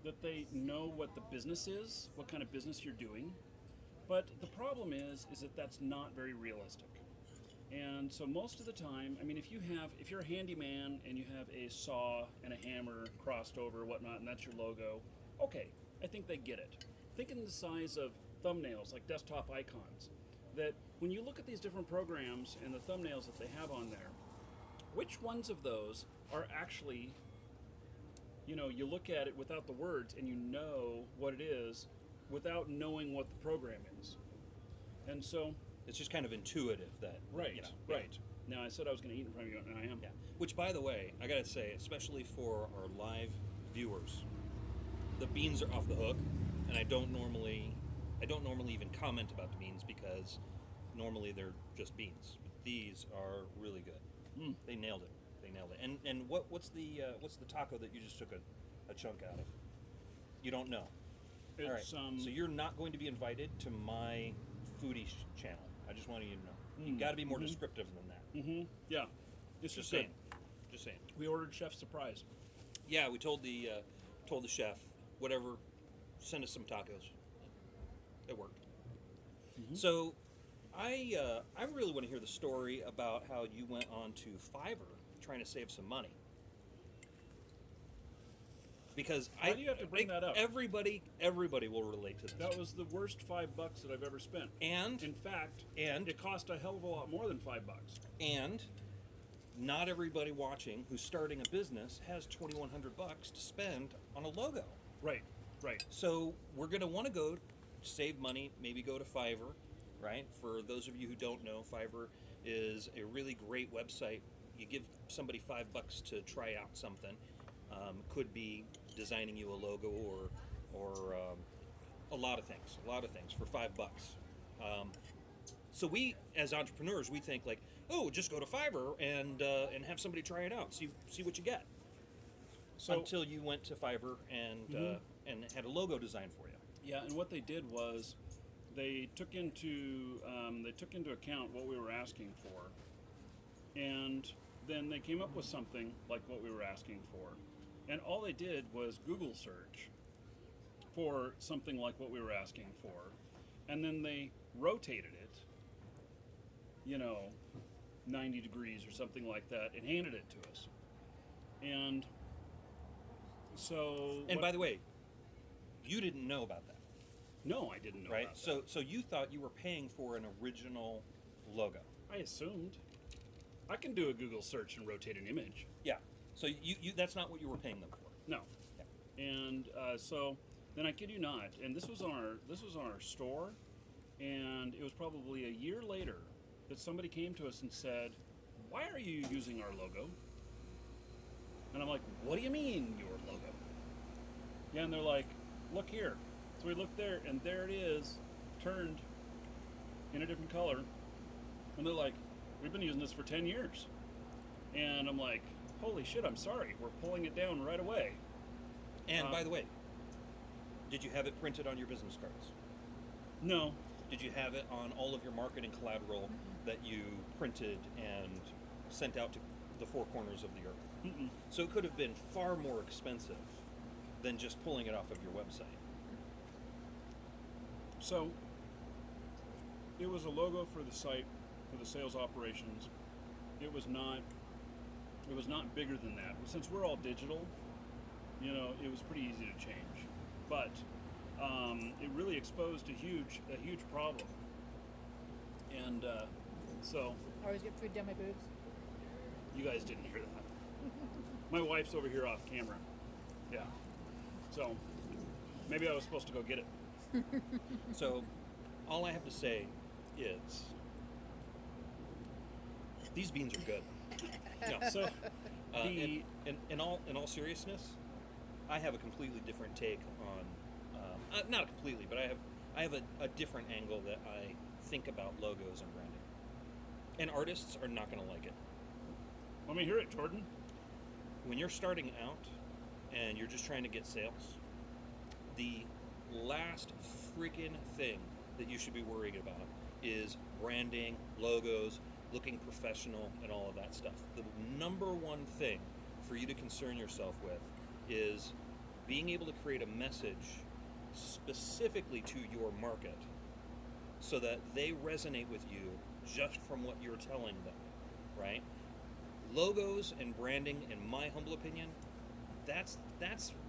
that they know what the business is, what kind of business you're doing. But the problem is that that's not very realistic. And so most of the time, I mean, if you're a handyman and you have a saw and a hammer crossed over or whatnot, and that's your logo, okay, I think they get it. Think in the size of thumbnails, like desktop icons, that when you look at these different programs and the thumbnails that they have on there, which ones of those are actually, you look at it without the words and you know what it is without knowing what the program is. And so It's just kind of intuitive that. right. Now I said I was going to eat in front of you, and I am. Yeah. Which, by the way, I gotta say, especially for our live viewers, the beans are off the hook, and I don't normally even comment about the beans because normally they're just beans. But these are really good. They nailed it. And what's the taco that you just took a chunk out of? You don't know. All right. It's So you're not going to be invited to my foodie channel. I just wanted you to know. You got to be more descriptive than that. yeah. It's Just just good. saying. Just saying. We ordered chef surprise. Yeah, we told the chef, whatever, send us some tacos. It worked. So, I really want to hear the story about how you went on to Fiverr trying to save some money. Because Why do you have to bring that up? Everybody will relate to this. That was the worst $5 that I've ever spent. And In fact, And- it cost a hell of a lot more than $5. and not everybody watching who's starting a business has $2,100 to spend on a logo. Right. So we're going to want to go save money, maybe go to Fiverr, right? For those of you who don't know, Fiverr is a really great website. You give somebody $5 to try out something. Could be designing you a logo or a lot of things for $5. So we, as entrepreneurs, we think like, oh, just go to Fiverr and have somebody try it out, see what you get. So Until you went to Fiverr and had a logo designed for you. yeah, and what they did was they took into account what we were asking for, and then they came up with something like what we were asking for. And all they did was Google search for something like what we were asking for. And then they rotated it 90 degrees or something like that, and handed it to us. And so. And by the way, you didn't know about that, no, I didn't know right? about So you thought you were paying for an original logo. that. I assumed. I can do a Google search and rotate an image. Yeah. So you that's not what you were paying them for. No. Yeah. And so then I kid you not, and this was on our store, and it was probably a year later that somebody came to us and said, "Why are you using our logo?" And I'm like, "What do you mean your logo?" Yeah, and they're like, "Look here." So we looked there, and there it is, turned in a different color. And they're like, "We've been using this for 10 years." And I'm like, "Holy shit, I'm sorry. We're pulling it down right away." And by the way, did you have it printed on your business cards? No. Did you have it on all of your marketing collateral that you printed and sent out to the four corners of the earth? Mm-mm. So it could have been far more expensive than just pulling it off of your website. So it was a logo for the site, for the sales operations. It was not bigger than that. Since we're all digital, it was pretty easy to change. But it really exposed a huge problem. And so I always get food down my boobs. you guys didn't hear that. My wife's over here off camera. Yeah. So maybe I was supposed to go get it. So all I have to say is these beans are good. Yeah. So In all seriousness, I have a completely different take on not completely, but I have a different angle that I think about logos and branding. And artists are not going to like it. let me hear it, Jordan. When you're starting out and you're just trying to get sales, the last freaking thing that you should be worried about is branding, logos, looking professional, and all of that stuff. The number one thing for you to concern yourself with is being able to create a message specifically to your market so that they resonate with you just from what you're telling them, right? Logos and branding, in my humble opinion, that's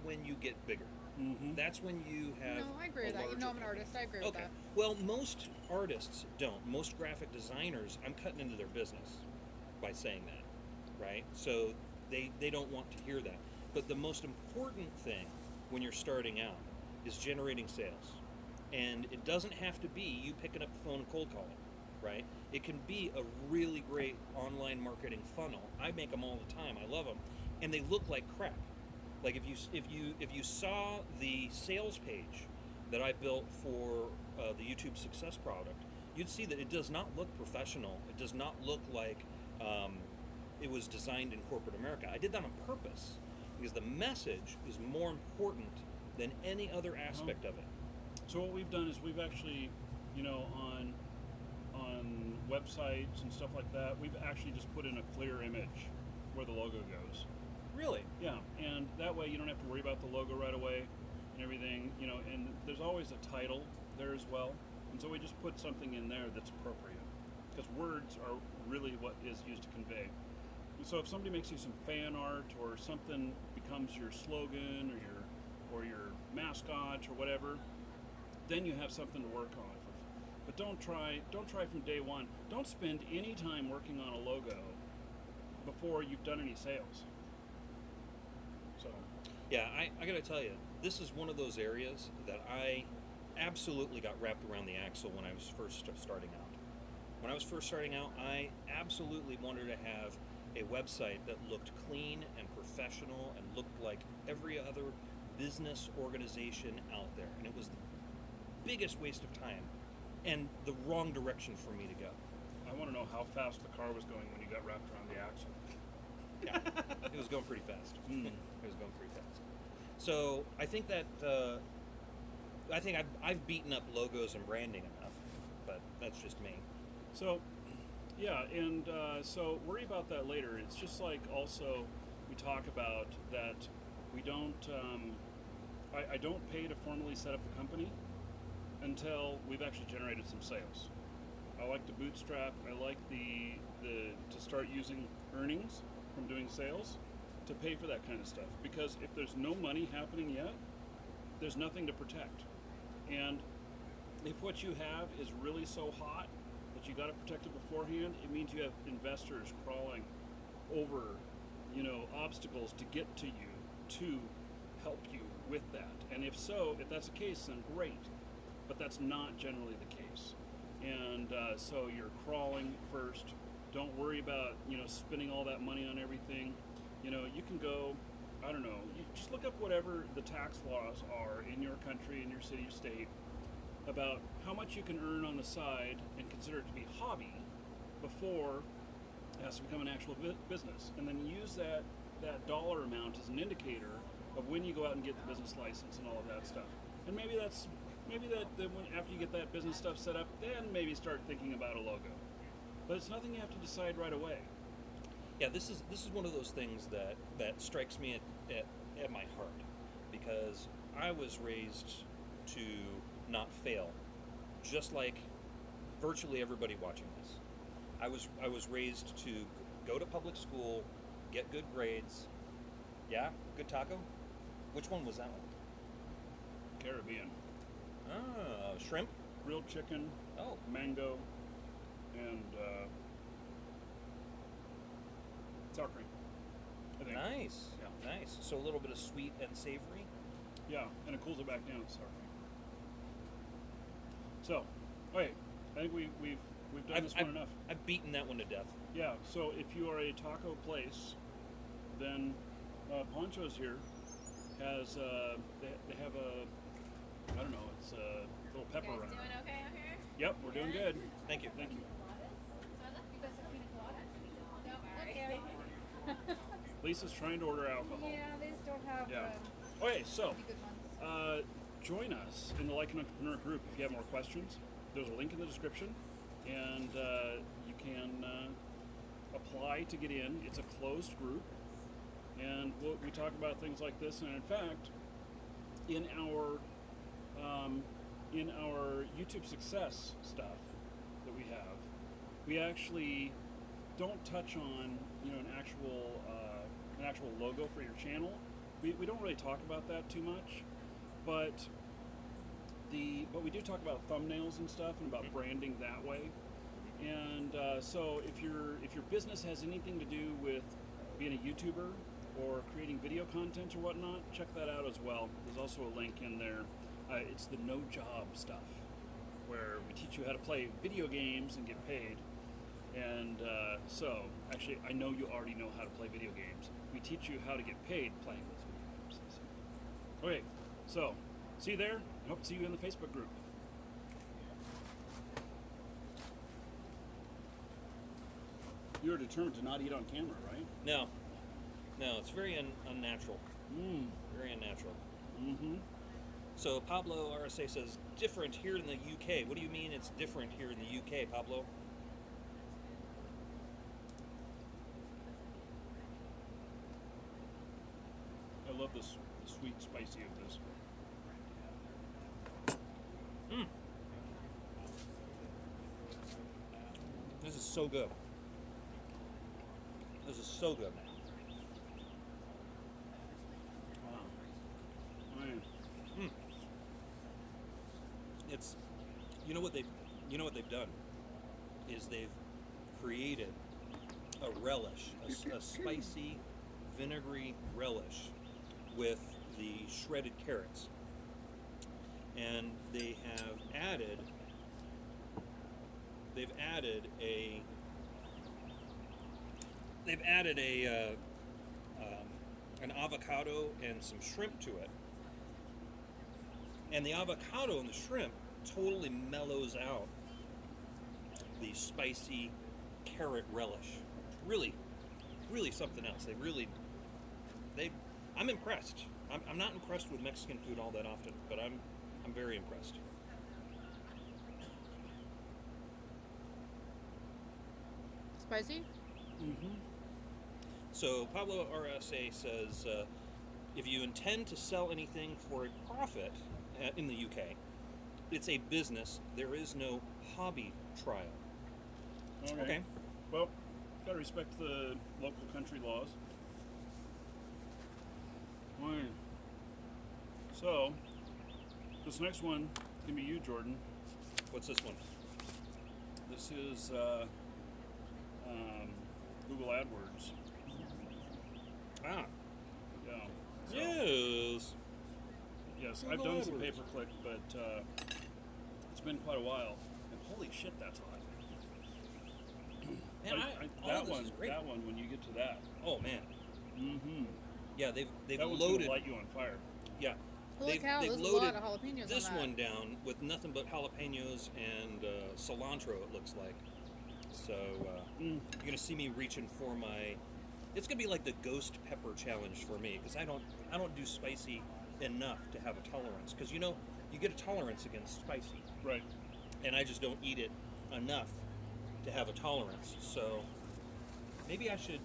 when you get bigger. Mm-hmm. That's when you have. No, I agree with that. I'm an artist. I agree with Okay. that. Well, most artists don't. Most graphic designers, I'm cutting into their business by saying that, right? So they don't want to hear that. But the most important thing when you're starting out is generating sales. And it doesn't have to be you picking up the phone and cold calling, right? It can be a really great online marketing funnel. I make them all the time. I love them, and they look like crap. Like if you saw the sales page that I built for the YouTube Success product, you'd see that it does not look professional. It does not look like it was designed in corporate America. I did that on purpose because the message is more important than any other aspect of it. So what we've done is we've actually, on websites and stuff like that, we've actually just put in a clear image where the logo goes. Really? Yeah, and that way you don't have to worry about the logo right away and everything, and there's always a title there as well. And so we just put something in there that's appropriate, because words are really what is used to convey. So if somebody makes you some fan art or something becomes your slogan or your mascot or whatever, then you have something to work on. But don't try from day one. Don't spend any time working on a logo before you've done any sales. So Yeah, I gotta tell you, this is one of those areas that I absolutely got wrapped around the axle when I was first starting out. When I was first starting out, I absolutely wanted to have a website that looked clean and professional and looked like every other business organization out there. And it was the biggest waste of time and the wrong direction for me to go. I want to know how fast the car was going when you got wrapped around the axle. Yeah, it was going pretty fast. Mm. It was going pretty fast. So I think that I've beaten up logos and branding enough, but that's just me. So, yeah, and so worry about that later. It's just like also we talk about that we don't, I don't pay to formally set up the company until we've actually generated some sales. I like to bootstrap. I like the to start using earnings from doing sales to pay for that kind of stuff. Because if there's no money happening yet, there's nothing to protect. And if what you have is really so hot that you got to protect it beforehand, it means you have investors crawling over, obstacles to get to you to help you with that. And if that's the case, then great. But that's not generally the case. And so you're crawling first. Don't worry about spending all that money on everything. You can go, I don't know, you just look up whatever the tax laws are in your country, in your city, or state, about how much you can earn on the side and consider it to be hobby before it has to become an actual business. And then use that dollar amount as an indicator of when you go out and get the business license and all of that stuff. And maybe that when, after you get that business stuff set up, then maybe start thinking about a logo. But it's nothing you have to decide right away. Yeah, this is one of those things that strikes me at my heart, because I was raised to not fail, just like virtually everybody watching this. I was raised to go to public school, get good grades. Yeah, good taco. Which one was that one? Caribbean. Ah, shrimp. Grilled chicken, Oh, mango, and sour cream, I think. nice. Yeah. Nice. So a little bit of sweet and savory. Yeah, and it cools it back down with sour cream. So, okay, I think we've done this one enough. I've beaten that one to death. Yeah, so if you are a taco place, then Pancho's here has they have a, I don't know, it's a little You pepper guys runner. doing okay out here? Yep, we're doing good. Thank you. Thank you. Lisa's trying to order alcohol. Yeah, they just don't have Yeah. Okay, so the good ones. join us in the Like an Entrepreneur group if you have more questions. There's a link in the description, and you can apply to get in. It's a closed group, and we talk about things like this. And in fact, in our YouTube success stuff that we have, we actually don't touch on an actual logo for your channel. We don't really talk about that too much, but we do talk about thumbnails and stuff and about branding that way. And so if your business has anything to do with being a YouTuber or creating video content or whatnot, check that out as well. There's also a link in there. It's the no job stuff, where we teach you how to play video games and get paid. And so, actually, I know you already know how to play video games. We teach you how to get paid playing those video games. Okay, so, see you there. I hope to see you in the Facebook group. You are determined to not eat on camera, right? No, it's very unnatural. Very unnatural. Mm-hmm. So Pablo RSA says, different here in the UK. What do you mean it's different here in the UK, Pablo? I love the sweet spicy of this. This is so good. This is so good. Wow. Man. It's you know what they've done is they've created a relish, a spicy, vinegary relish with the shredded carrots, and they've added an avocado and some shrimp to it, and the avocado and the shrimp totally mellows out the spicy carrot relish. Really something else. I'm impressed. I'm not impressed with Mexican food all that often, but I'm very impressed. Spicy? Mm-hmm. So Pablo RSA says, if you intend to sell anything for a profit in the UK, it's a business. There is no hobby trial. Okay. Well, gotta respect the local country laws. Alright. So, this next one is gonna be you, Jordan. What's this one? This is Google AdWords. Ah. Yeah. So, Yes. Yes, Google I've done some AdWords. pay-per-click, but it's been quite a while. And holy shit, that's hot. Man, all that of this one, is great. that one, when you get to that, Oh man. mm-hmm. Yeah, they've That one's loaded. gonna light you on fire. Yeah. Holy they've, cow, they've there's a loaded lot of jalapenos this on that. one down with nothing but jalapenos and cilantro. It looks like. So you're gonna see me reaching for my. It's gonna be like the ghost pepper challenge for me because I don't do spicy enough to have a tolerance because you get a tolerance against spicy Right. and I just don't eat it enough to have a tolerance. So maybe I should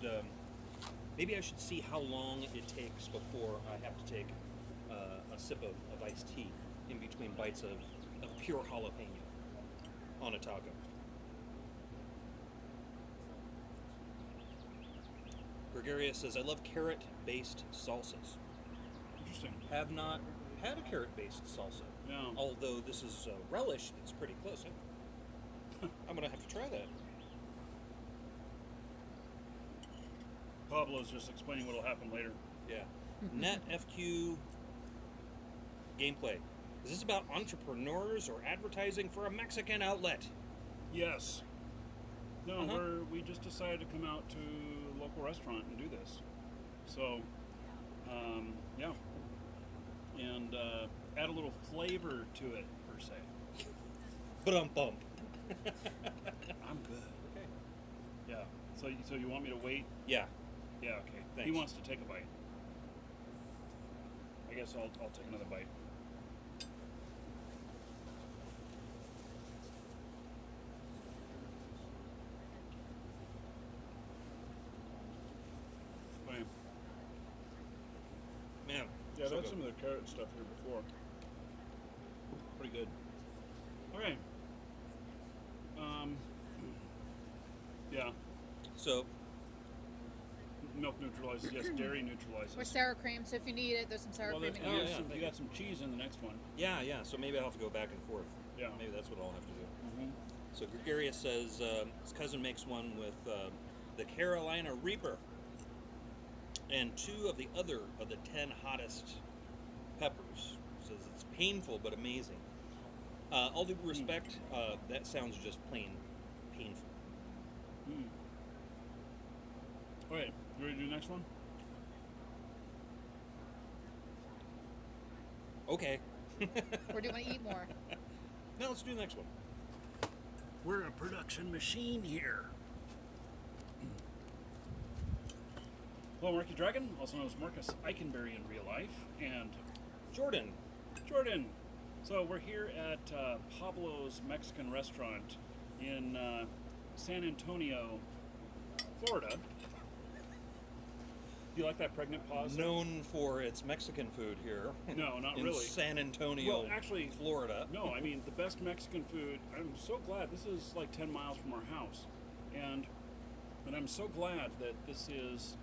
see how long it takes before I have to take a sip of iced tea in between bites of pure jalapeno on a taco. Gregarious says, I love carrot-based salsas. Interesting. Have not had a carrot-based salsa. Yeah. Although this is relish, it's pretty close. I'm going to have to try that. Pablo's just explaining what'll happen later. Yeah. Net FQ gameplay. Is this about entrepreneurs or advertising for a Mexican outlet? Yes. No, Uh-huh. we just decided to come out to a local restaurant and do this. So, yeah. And add a little flavor to it, per se. Bump. I'm good. Okay. Yeah. So you want me to wait? Yeah. Yeah, okay. He Thanks. wants to take a bite. I guess I'll take another bite. Okay. Man. Yeah, I've so had good. some of the carrot stuff here before. Pretty good. Okay. Yeah. So, Milk neutralizes. Yes, dairy neutralizes. Or sour cream, so if you need it, there's some sour Well, cream there's, in oh, here. you got some cheese in the next one. yeah. So maybe I'll have to go back and forth. Yeah. Maybe that's what I'll have to do. Mm-hmm. So Gregarious says his cousin makes one with the Carolina Reaper and 2 of the other of the 10 hottest peppers. Says it's painful but amazing. All due respect, that sounds just plain painful. All right, you ready to do the next one? Okay. Or do you want to eat more? Now let's do the next one. We're a production machine here. Hello, Marky Dragon, also known as Marcus Eichenberry in real life, and Jordan. So we're here at Pablo's Mexican restaurant in San Antonio, Florida. Do you like that pregnant pause? Known for its Mexican food here. No, not in really. San Antonio, Well, actually, Florida. No, I mean the best Mexican food. I'm so glad this is like 10 miles from our house, and I'm so glad that this is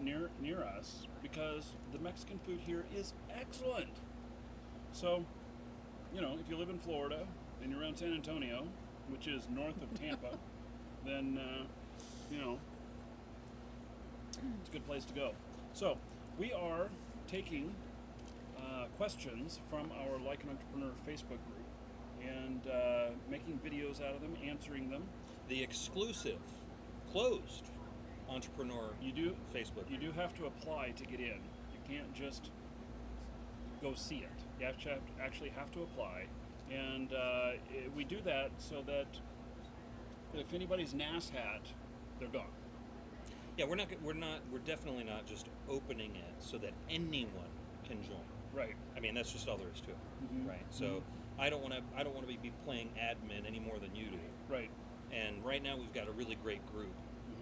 near us because the Mexican food here is excellent. So, if you live in Florida and you're around San Antonio, which is north of Tampa, then it's a good place to go. So, we are taking questions from our Like an Entrepreneur Facebook group and making videos out of them, answering them. The exclusive, closed entrepreneur Facebook. You do have to apply to get in. You can't just go see it. You actually have to apply, and we do that so that if anybody's NAS hat, they're gone. Yeah, we're definitely not just opening it so that anyone can join. Right. I mean, that's just all there is to it, Mhm. right? So I don't want to be playing admin any more than you do. Right. And right now we've got a really great group,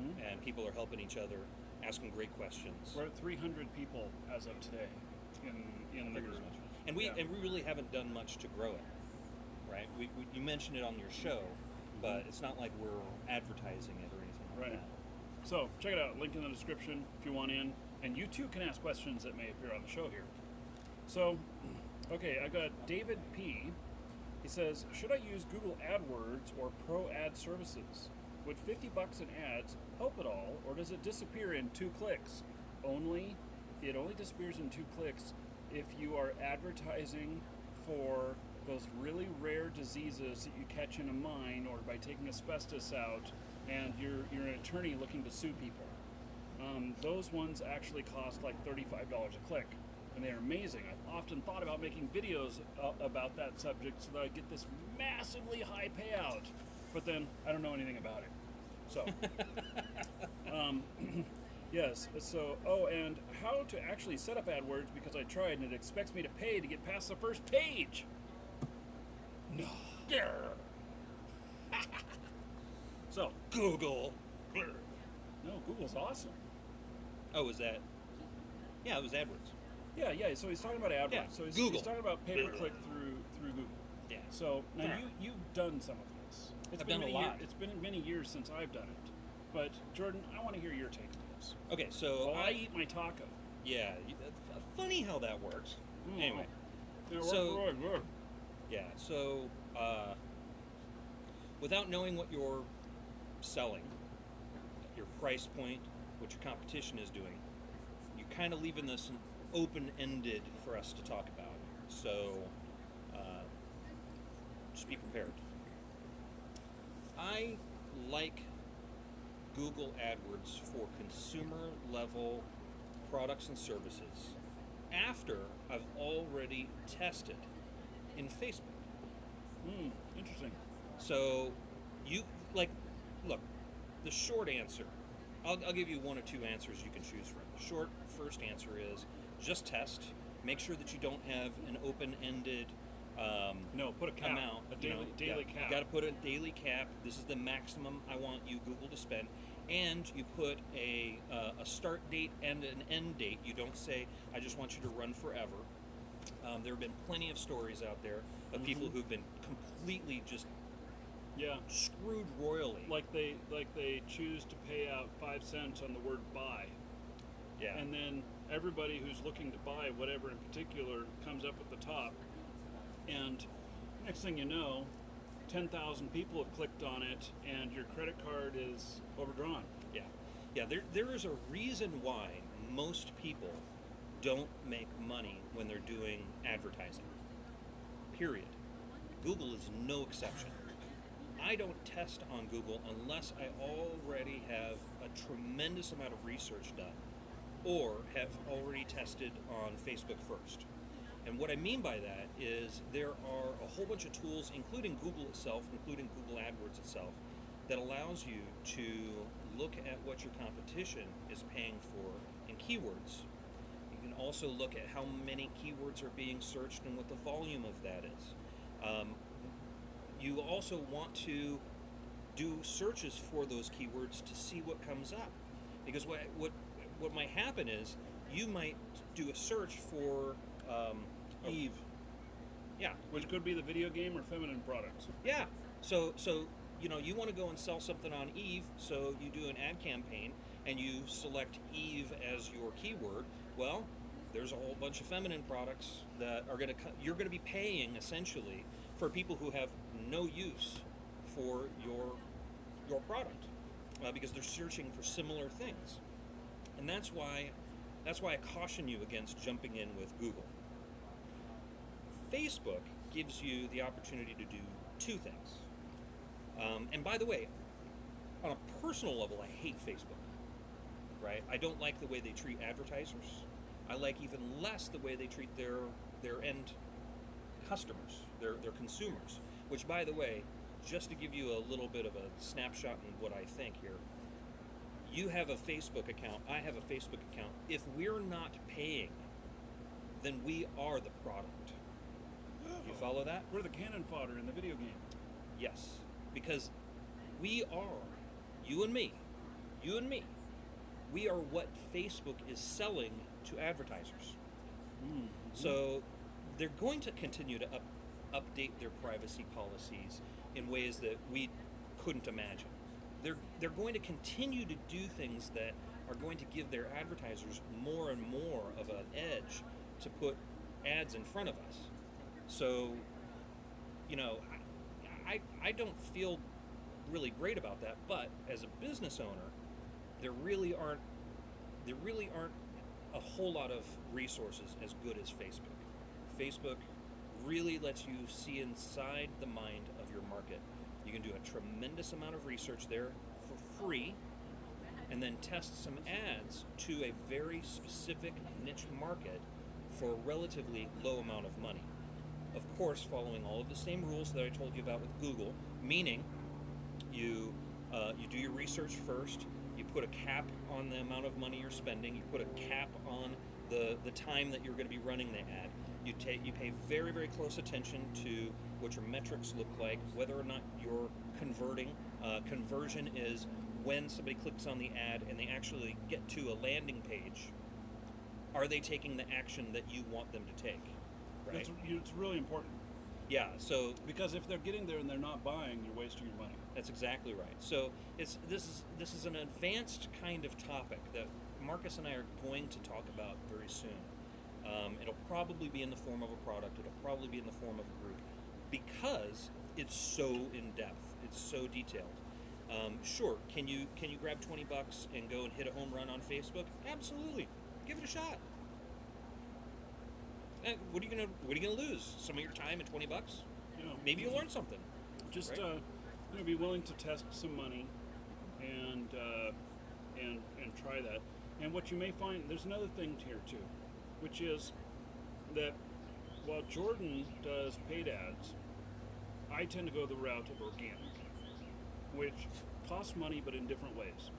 Mhm. and people are helping each other, asking great questions. We're at 300 people as of today in the Figures group. much. And we Yeah. really haven't done much to grow it, right? You mentioned it on your show, but it's not like we're advertising it or anything like Right. that. So check it out. Link in the description if you want in, and you too can ask questions that may appear on the show here. So, okay, I got David P. He says, should I use Google AdWords or Pro Ad Services? Would $50 in ads help at all, or does it disappear in 2 clicks? It only disappears in 2 clicks if you are advertising for those really rare diseases that you catch in a mine, or by taking asbestos out, and you're an attorney looking to sue people. Those ones actually cost like $35 a click, and they're amazing. I've often thought about making videos about that subject so that I get this massively high payout, but then I don't know anything about it. So, yes. So, and how to actually set up AdWords, because I tried and it expects me to pay to get past the first page. No. So, Google. no, Google's awesome. Oh, is that? Yeah, it was AdWords. Yeah. So he's talking about AdWords. Yeah, So he's Google. talking about pay-per-click through Google. Yeah. So now Yeah. you've done some of this. I've done a lot. It's been many years since I've done it. But Jordan, I want to hear your take on this. Okay, so While I eat my taco. yeah, funny how that works. Anyway, Yeah, So- work. yeah. So without knowing what you're selling, your price point, what your competition is doing, you're kind of leaving this open-ended for us to talk about. So just be prepared. I like Google AdWords for consumer level products and services after I've already tested in Facebook. Interesting. So you look, the short answer, I'll give you one or two answers you can choose from. The short first answer is just test. Make sure that you don't have an open-ended No, put a cap. amount. A daily cap. You got to put a daily cap. This is the maximum I want you, Google, to spend. And you put a start date and an end date. You don't say, I just want you to run forever. There have been plenty of stories out there of people who've been completely just Yeah. screwed royally. Like they choose to pay out 5 cents on the word buy. yeah. And then everybody who's looking to buy whatever in particular comes up at the top. And next thing you know, 10,000 people have clicked on it, and your credit card is overdrawn. Yeah. There is a reason why most people don't make money when they're doing advertising. Period. Google is no exception. I don't test on Google unless I already have a tremendous amount of research done, or have already tested on Facebook first. And what I mean by that is there are a whole bunch of tools, including Google itself, including Google AdWords itself, that allows you to look at what your competition is paying for in keywords. You can also look at how many keywords are being searched and what the volume of that is. You also want to do searches for those keywords to see what comes up, because what might happen is you might do a search for Eve, yeah, which could be the video game or feminine products. yeah. So you want to go and sell something on Eve, so you do an ad campaign and you select Eve as your keyword. Well, there's a whole bunch of feminine products that are you're going to be paying essentially for people who have no use for your product, because they're searching for similar things. And that's why I caution you against jumping in with Google. Facebook gives you the opportunity to do two things. And by the way, on a personal level, I hate Facebook. Right? I don't like the way they treat advertisers. I like even less the way they treat their end customers, their consumers. Which, by the way, just to give you a little bit of a snapshot in what I think here, you have a Facebook account, I have a Facebook account. If we're not paying, then we are the product. You follow that? We're the cannon fodder in the video game. Yes. Because we are, you and me, we are what Facebook is selling to advertisers. So they're going to continue to update their privacy policies in ways that we couldn't imagine. They're going to continue to do things that are going to give their advertisers more and more of an edge to put ads in front of us. So, you know, I don't feel really great about that, but as a business owner, there really aren't a whole lot of resources as good as Facebook. Facebook really lets you see inside the mind of your market. You can do a tremendous amount of research there for free, and then test some ads to a very specific niche market for a relatively low amount of money. Of course, following all of the same rules that I told you about with Google, meaning you do your research first, you put a cap on the amount of money you're spending, you put a cap on the time that you're going to be running the ad. You pay very, very close attention to what your metrics look like, whether or not you're converting. Conversion is when somebody clicks on the ad and they actually get to a landing page. Are they taking the action that you want them to take? Right? It's really important. Yeah. So Because if they're getting there and they're not buying, you're wasting your money. that's exactly right. So this is an advanced kind of topic that Marcus and I are going to talk about very soon. It'll probably be in the form of a product. It'll probably be in the form of a group, because it's so in depth. It's so detailed. Sure, can you grab $20 and go and hit a home run on Facebook? Absolutely, give it a shot. What are you gonna lose? Some of your time and $20? You know, Maybe you'll learn something. just right? be willing to test some money and try that. And what you may find, there's another thing here too, which is that while Jordan does paid ads, I tend to go the route of organic, which costs money but in different ways.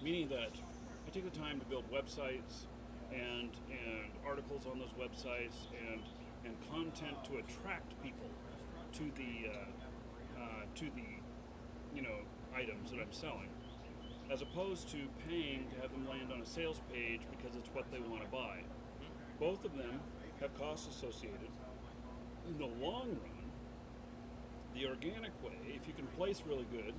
Meaning that I take the time to build websites and articles on those websites and content to attract people to the items that I'm selling, as opposed to paying to have them land on a sales page because it's what they want to buy. Both of them have costs associated. In the long run, the organic way, if you can place really good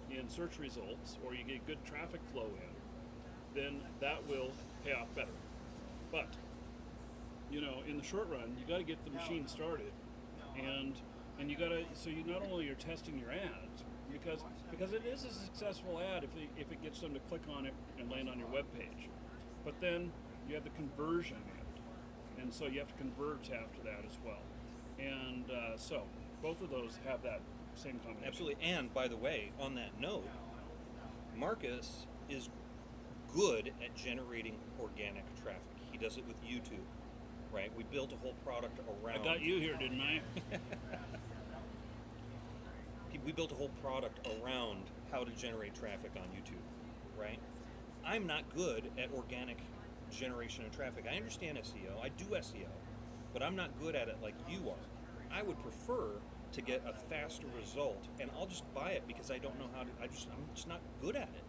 in search results or you get good traffic flow in, then that will pay off better. But, in the short run, you got to get the machine started, and you got to, so you not only are testing your ads, because it is a successful ad if it gets them to click on it and land on your web page, but then you have the conversion end, and so you have to convert after that as well, and so both of those have that same combination. Absolutely. And by the way, on that note, Marcus is good at generating organic traffic. He does it with YouTube, right? We built a whole product around. I got you here, didn't I? We built a whole product around how to generate traffic on YouTube, right? I'm not good at organic generation of traffic. I understand SEO. I do SEO, but I'm not good at it like you are. I would prefer to get a faster result, and I'll just buy it because I don't know how to. I'm just not good at it,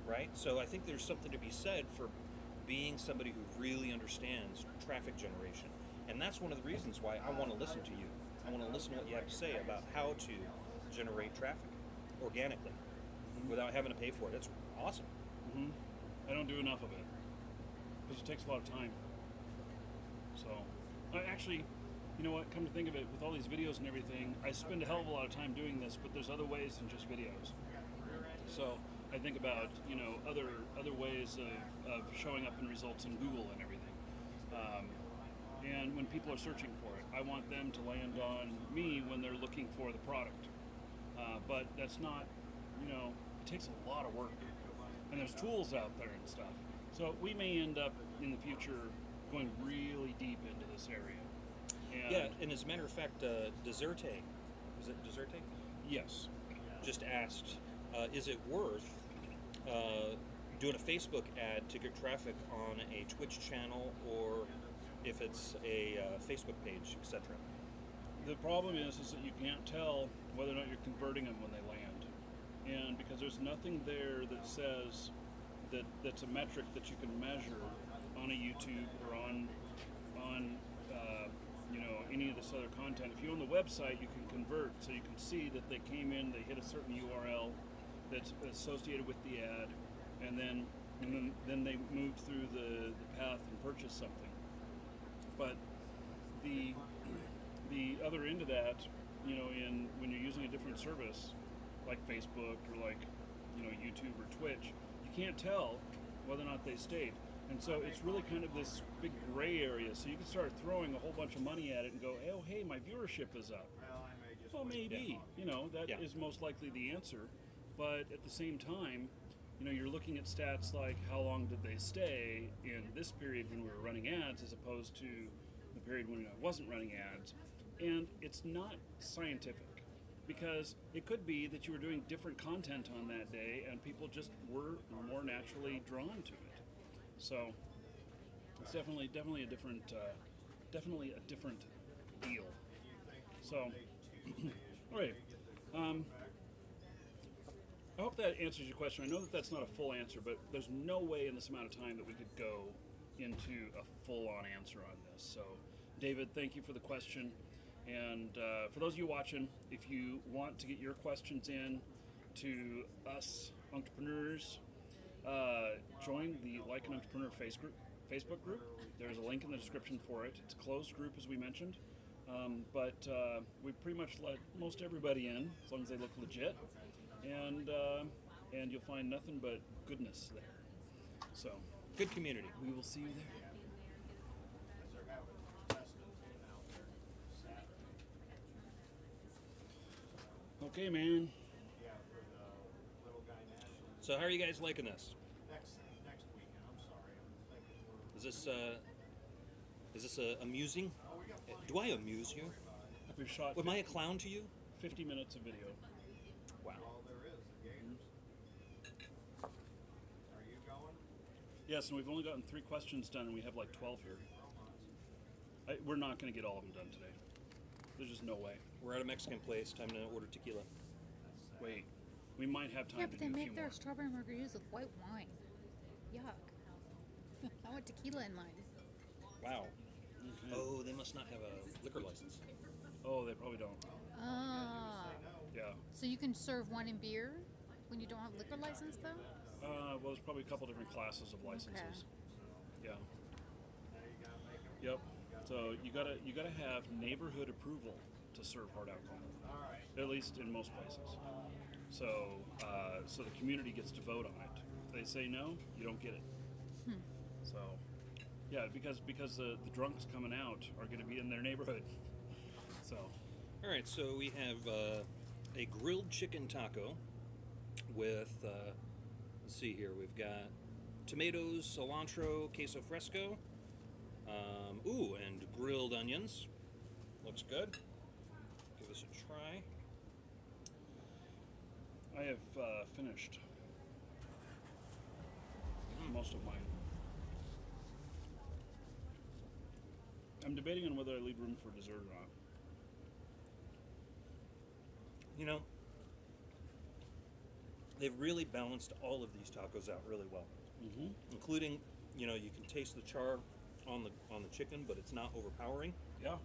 right? So I think there's something to be said for being somebody who really understands traffic generation, and that's one of the reasons why I want to listen to you. I want to listen to what you have to say about how to generate traffic organically without having to pay for it. That's awesome. Mm-hmm. I don't do enough of it because it takes a lot of time. So, actually, you know what? Come to think of it, with all these videos and everything, I spend a hell of a lot of time doing this, but there's other ways than just videos. So I think about other ways of showing up in results in Google and everything. And when people are searching for it, I want them to land on me when they're looking for the product. But that's not, it takes a lot of work. And there's tools out there and stuff. So we may end up in the future going really deep into this area. Yeah, and as a matter of fact, Deserte, is it Deserte? Yes. Just asked, is it worth doing a Facebook ad to get traffic on a Twitch channel, or if it's a Facebook page, etc.? The problem is that you can't tell whether or not you're converting them when they land. And because there's nothing there that says that's a metric that you can measure on a YouTube or on any of this other content. If you own the website, you can convert, so you can see that they came in, they hit a certain URL that's associated with the ad, and then they moved through the path and purchased something. But the other end of that, you know, when you're using a different service like Facebook or like, you know, YouTube or Twitch, you can't tell whether or not they stayed. And so it's really kind of this big gray area. So you can start throwing a whole bunch of money at it and go, oh, hey, my viewership is up. Well, maybe, you know, that is most likely the answer. But at the same time, you know, you're looking at stats like how long did they stay in this period when we were running ads as opposed to the period when I wasn't running ads. And it's not scientific, because it could be that you were doing different content on that day and people just were more naturally drawn to it. So it's definitely a different deal. So, all right. I hope that answers your question. I know that that's not a full answer, but there's no way in this amount of time that we could go into a full-on answer on this. So, David, thank you for the question. And for those of you watching, if you want to get your questions in to us entrepreneurs, join the Like an Entrepreneur Facebook group. There's a link in the description for it. It's a closed group, as we mentioned, but we pretty much let most everybody in, as long as they look legit, and you'll find nothing but goodness there. So, Good community. we will see you there. Okay, man. So how are you guys liking this? Next weekend. I'm sorry. I'm thinking Is this amusing? Do I amuse you? We've shot Am I a clown to you? 50 minutes of video. Wow. all there is. The Gators. Are you going? Yes, and we've only gotten 3 questions done, and we have like 12 here. We're not going to get all of them done today. There's just no way. We're at a Mexican place. Time to order tequila. Wait, we might have time Yeah, to but do they a few make their more. strawberry margaritas with white wine. Yuck. I want tequila in mine. Wow. Okay. Oh, they must not have a liquor license. Oh, they probably don't. Ah. Yeah. So you can serve wine and beer when you don't have liquor license, though? Well, there's probably a couple different classes of licenses. Yeah. Yep. So you gotta have neighborhood approval to serve hard alcohol. At least in most places. So so the community gets to vote on it. If they say no, you don't get it. So yeah, because the drunks coming out are going to be in their neighborhood. So All right, so we have a grilled chicken taco with, let's see here, we've got tomatoes, cilantro, queso fresco, and grilled onions. Looks good. Give this a try. I have finished most of mine. I'm debating on whether I leave room for dessert or not. You know, they've really balanced all of these tacos out really well, including, you know, you can taste the char on the chicken, but it's not overpowering. Yeah.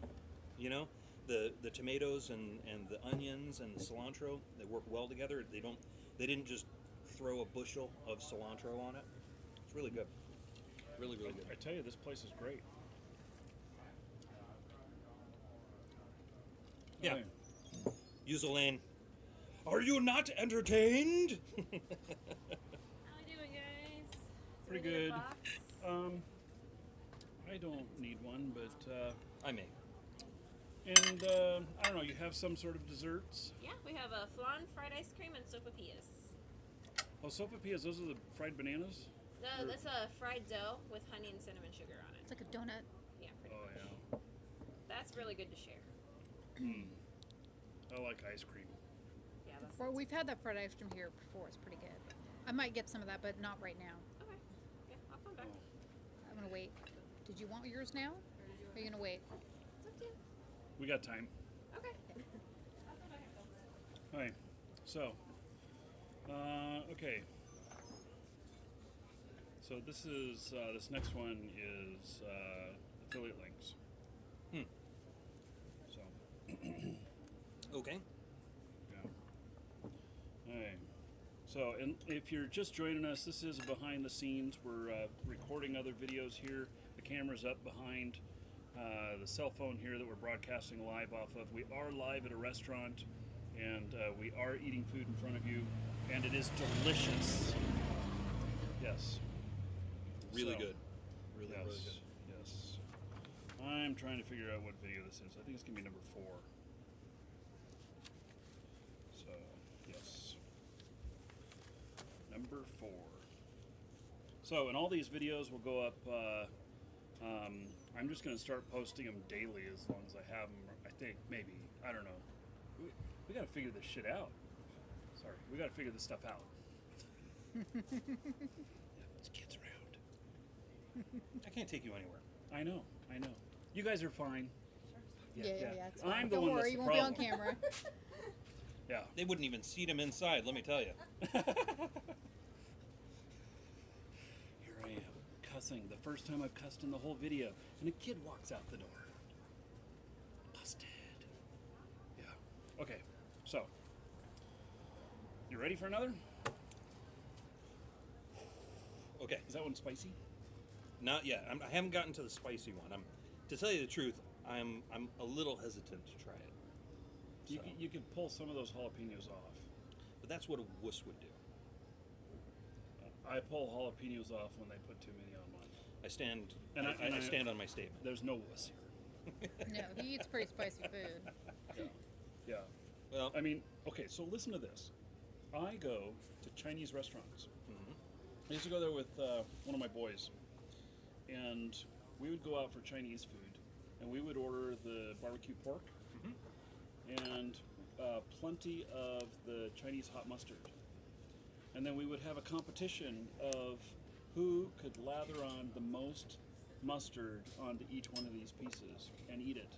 You know, the tomatoes and the onions and the cilantro, they work well together. They didn't just throw a bushel of cilantro on it. It's really good. Really, really good. I tell you, this place is great. Yeah. Okay. Use a lane. Are you not entertained? How we doing, guys? Pretty Do we need a good. box? I don't need one, but I may. and I don't know. You have some sort of desserts. Yeah, we have a flan, fried ice cream, and sopapillas. Oh, sopapillas. Those are the fried bananas. No, that's a fried dough with honey and cinnamon sugar on it. It's like a donut. Yeah, pretty Oh much. yeah. That's really good to share. I like ice cream. Yeah, that's We've had that fried ice cream here before. It's pretty good. I might get some of that, but not right now. okay. Yeah, I'll come back. I'm gonna wait. Did you want yours now? Or are you gonna wait? It's up to you. We got time. Okay. All right. So, okay. So this is this next one is affiliate links. Okay. Yeah. All right. So, and if you're just joining us, this is behind the scenes. We're recording other videos here. The camera's up behind the cell phone here that we're broadcasting live off of. We are live at a restaurant, and we are eating food in front of you, and it is delicious. Yes. Really So, good. Really, yes, really good. yes. I'm trying to figure out what video this is. I think it's going to be number 4. So, yes. Number 4. So, and all these videos will go up. I'm just going to start posting them daily as long as I have them. I think, maybe. I don't know. We got to figure this shit out. Sorry. We got to figure this stuff out. Yeah, there's kids around. I can't take you anywhere. I know. You guys are fine. Yeah. It's fine. I'm the Don't one worry, that's you the won't problem. be on camera. Yeah. They wouldn't even seat him inside, let me tell you. Here I am, cussing. The first time I've cussed in the whole video, and a kid walks out the door. Busted. Yeah. Okay. So, you ready for another? Okay. Is that one spicy? Not yet. I haven't gotten to the spicy one. To tell you the truth, I'm a little hesitant to try it. So. You could pull some of those jalapenos off. But that's what a wuss would do. I pull jalapenos off when they put too many on mine. I stand. And I I stand on my statement. There's no wuss here. No, he eats pretty spicy food. Yeah. Well, I mean, okay, so listen to this. I go to Chinese restaurants. I used to go there with one of my boys, and we would go out for Chinese food, and we would order the barbecue pork and plenty of the Chinese hot mustard. And then we would have a competition of who could lather on the most mustard onto each one of these pieces and eat it.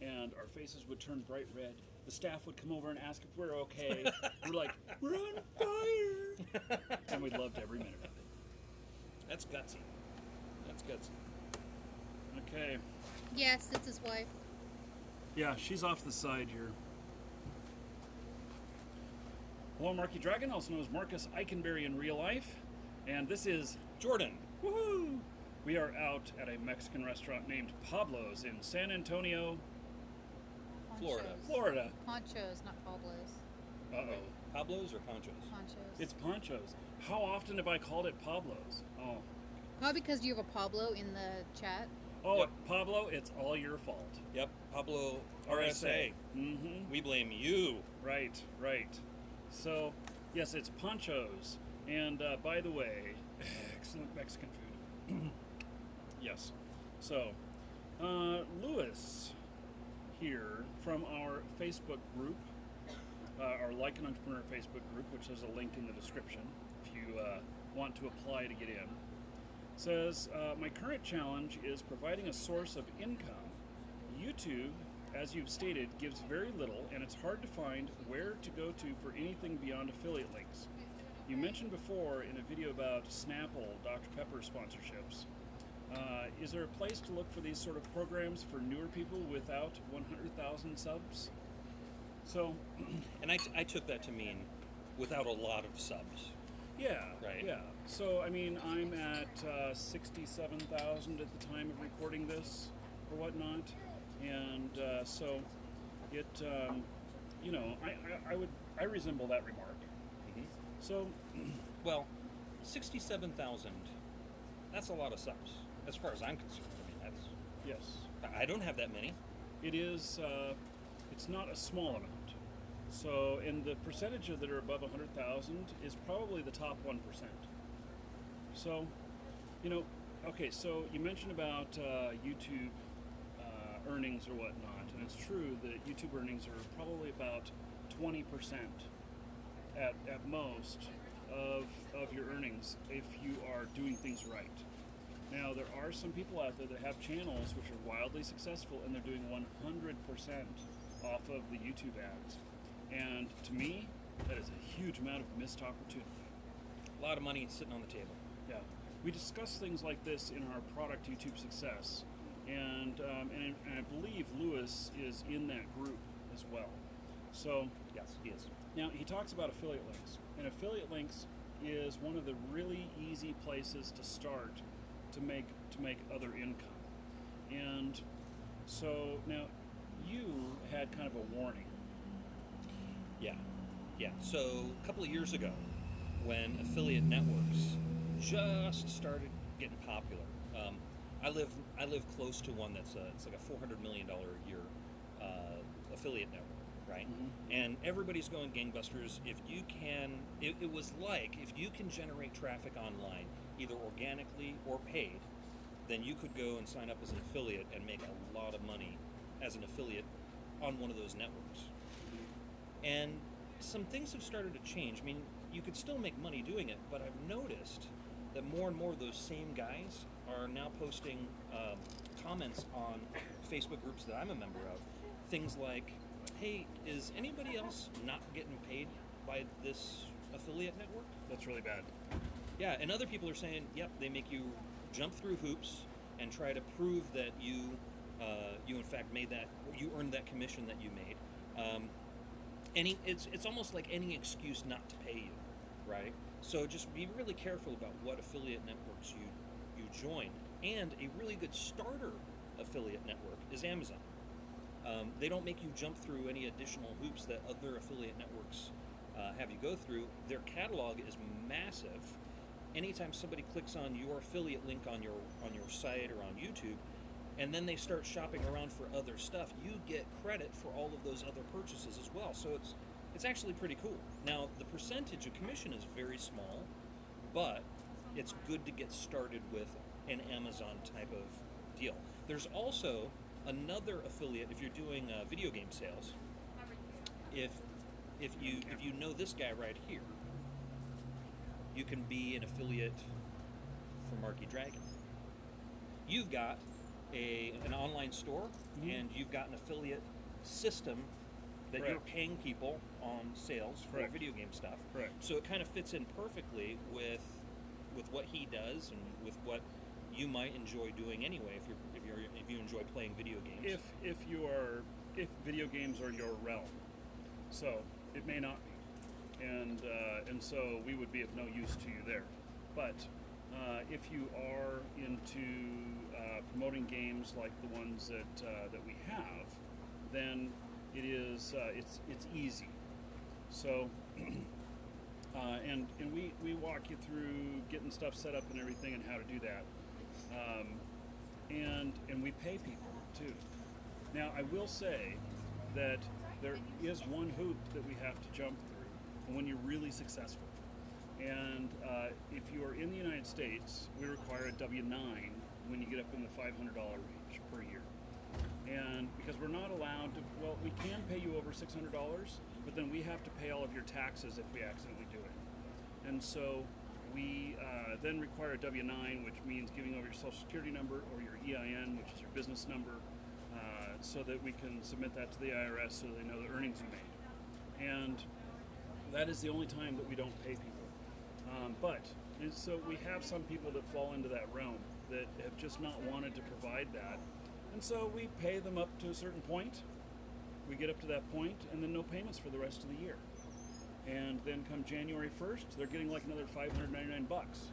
And our faces would turn bright red. The staff would come over and ask if we're okay. We're like, we're on fire! And we loved every minute of it. that's gutsy. That's gutsy. Okay. Yes, it's his wife. Yeah, she's off the side here. Hello, Marky Dragon, also known as Marcus Eikenberry in real life. And this is Jordan. Woohoo! We are out at a Mexican restaurant named Pablo's in San Antonio, Florida. Ponchos. Florida. Ponchos, not Pablo's. Uh-oh. Pablo's or Pancho's? Ponchos. It's Pancho's. How often have I called it Pablo's? Oh. Probably because you have a Pablo in the chat. Oh, Yep. Pablo, it's all your fault. Yep. Pablo RSA. Mm-hmm. We blame you. Right. So, yes, it's Pancho's. And by the way, excellent Mexican food. Yes. So, Louis here from our Facebook group, our Like an Entrepreneur Facebook group, which has a link in the description if you want to apply to get in, says, my current challenge is providing a source of income. YouTube, as you've stated, gives very little, and it's hard to find where to go to for anything beyond affiliate links. You mentioned before in a video about Snapple Dr. Pepper sponsorships. Is there a place to look for these sort of programs for newer people without 100,000 subs? So, And I took that to mean without a lot of subs. yeah, Right. yeah. So, I mean, I'm at 67,000 at the time of recording this or whatnot, and so it, you know, I resemble that remark. So, Well, 67,000, that's a lot of subs, as far as I'm concerned. I mean, yes, I don't have that many. it is. It's not a small amount. So, and the percentage that are above 100,000 is probably the top 1%. So, you know, okay. So you mentioned about YouTube earnings or whatnot, and it's true that YouTube earnings are probably about 20% at most of your earnings if you are doing things right. Now, there are some people out there that have channels which are wildly successful, and they're doing 100% off of the YouTube ads. And to me, that is a huge amount of missed opportunity. A lot of money sitting on the table. Yeah, we discuss things like this in our product YouTube success, and I believe Lewis is in that group as well. So Yes, he is. now he talks about affiliate links, and affiliate links is one of the really easy places to start to make other income. And so now you had kind of a warning. Yeah, yeah. So a couple of years ago, when affiliate networks just started getting popular, I live close to one that's it's like a $400 million a year affiliate network, right? And everybody's going gangbusters. If you can, it was like if you can generate traffic online, either organically or paid, then you could go and sign up as an affiliate and make a lot of money as an affiliate on one of those networks. And some things have started to change. I mean, you could still make money doing it, but I've noticed that more and more of those same guys are now posting comments on Facebook groups that I'm a member of. Things like, hey, is anybody else not getting paid by this affiliate network? That's really bad. Yeah, and other people are saying, yep, they make you jump through hoops and try to prove that you in fact made that, you earned that commission that you made. It's almost like any excuse not to pay you, right? So just be really careful about what affiliate networks you join. And a really good starter affiliate network is Amazon. They don't make you jump through any additional hoops that other affiliate networks have you go through. Their catalog is massive. Anytime somebody clicks on your affiliate link on your site or on YouTube, and then they start shopping around for other stuff, you get credit for all of those other purchases as well. So it's actually pretty cool. Now, the percentage of commission is very small, but it's good to get started with an Amazon type of deal. There's also another affiliate if you're doing video game sales. If you know this guy right here, you can be an affiliate for Marky Dragon. You've got an online store, and you've got an affiliate system that Correct. you're paying people on sales for Correct. video game stuff. Correct. So it kind of fits in perfectly with what he does and with what you might enjoy doing anyway if you enjoy playing video games. If video games are your realm, so it may not be, and so we would be of no use to you there. But if you are into promoting games like the ones that we have, then it is it's easy. So and we walk you through getting stuff set up and everything and how to do that. And we pay people too. Now I will say that there is one hoop that we have to jump through when you're really successful. And if you are in the United States, we require a W-9 when you get up in the $500 range per year. And because we're not allowed to, well, we can pay you over $600, but then we have to pay all of your taxes if we accidentally do it. And so we then require a W-9, which means giving over your Social Security number or your EIN, which is your business number, so that we can submit that to the IRS so they know the earnings you made. And that is the only time that we don't pay people. And so we have some people that fall into that realm that have just not wanted to provide that. And so we pay them up to a certain point. We get up to that point, and then no payments for the rest of the year. And then come January 1st, they're getting like another $599.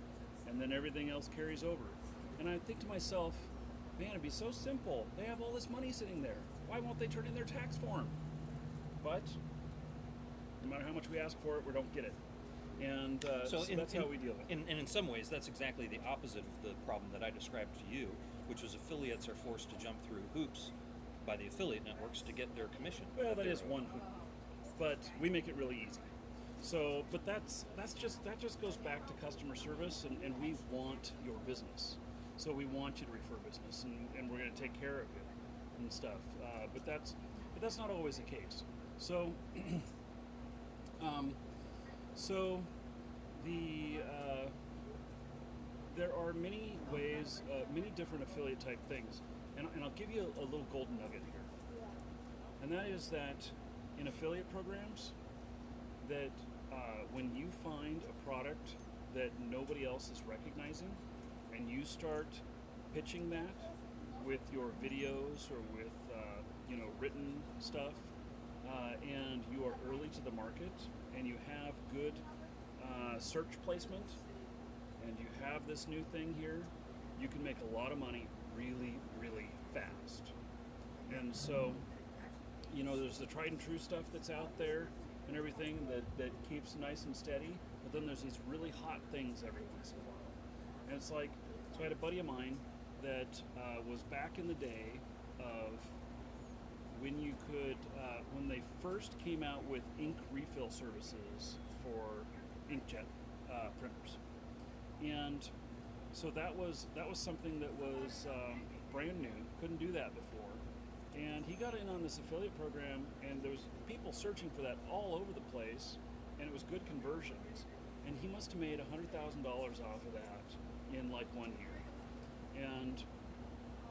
And then everything else carries over. And I think to myself, man, it'd be so simple. They have all this money sitting there. Why won't they turn in their tax form? But no matter how much we ask for it, we don't get it. And so that's how we deal with it. And in some ways, that's exactly the opposite of the problem that I described to you, which was affiliates are forced to jump through hoops by the affiliate networks to get their commission. Well, that is one hoop, but we make it really easy. So, but that just goes back to customer service, and we want your business. So we want you to refer business, and we're going to take care of it and stuff. But that's not always the case. So, there are many ways, many different affiliate type things, and I'll give you a little golden nugget here, and that is that in affiliate programs, that when you find a product that nobody else is recognizing, and you start pitching that with your videos or with written stuff, and you are early to the market, and you have good search placement, and you have this new thing here, you can make a lot of money really, really fast. And so, there's the tried and true stuff that's out there and everything that keeps nice and steady, but then there's these really hot things every once in a while. And it's like, so I had a buddy of mine that was back in the day of when you could, when they first came out with ink refill services for inkjet printers. And so that was something that was brand new, couldn't do that before. And he got in on this affiliate program, and there was people searching for that all over the place, and it was good conversions. And he must have made $100,000 off of that in like 1 year. And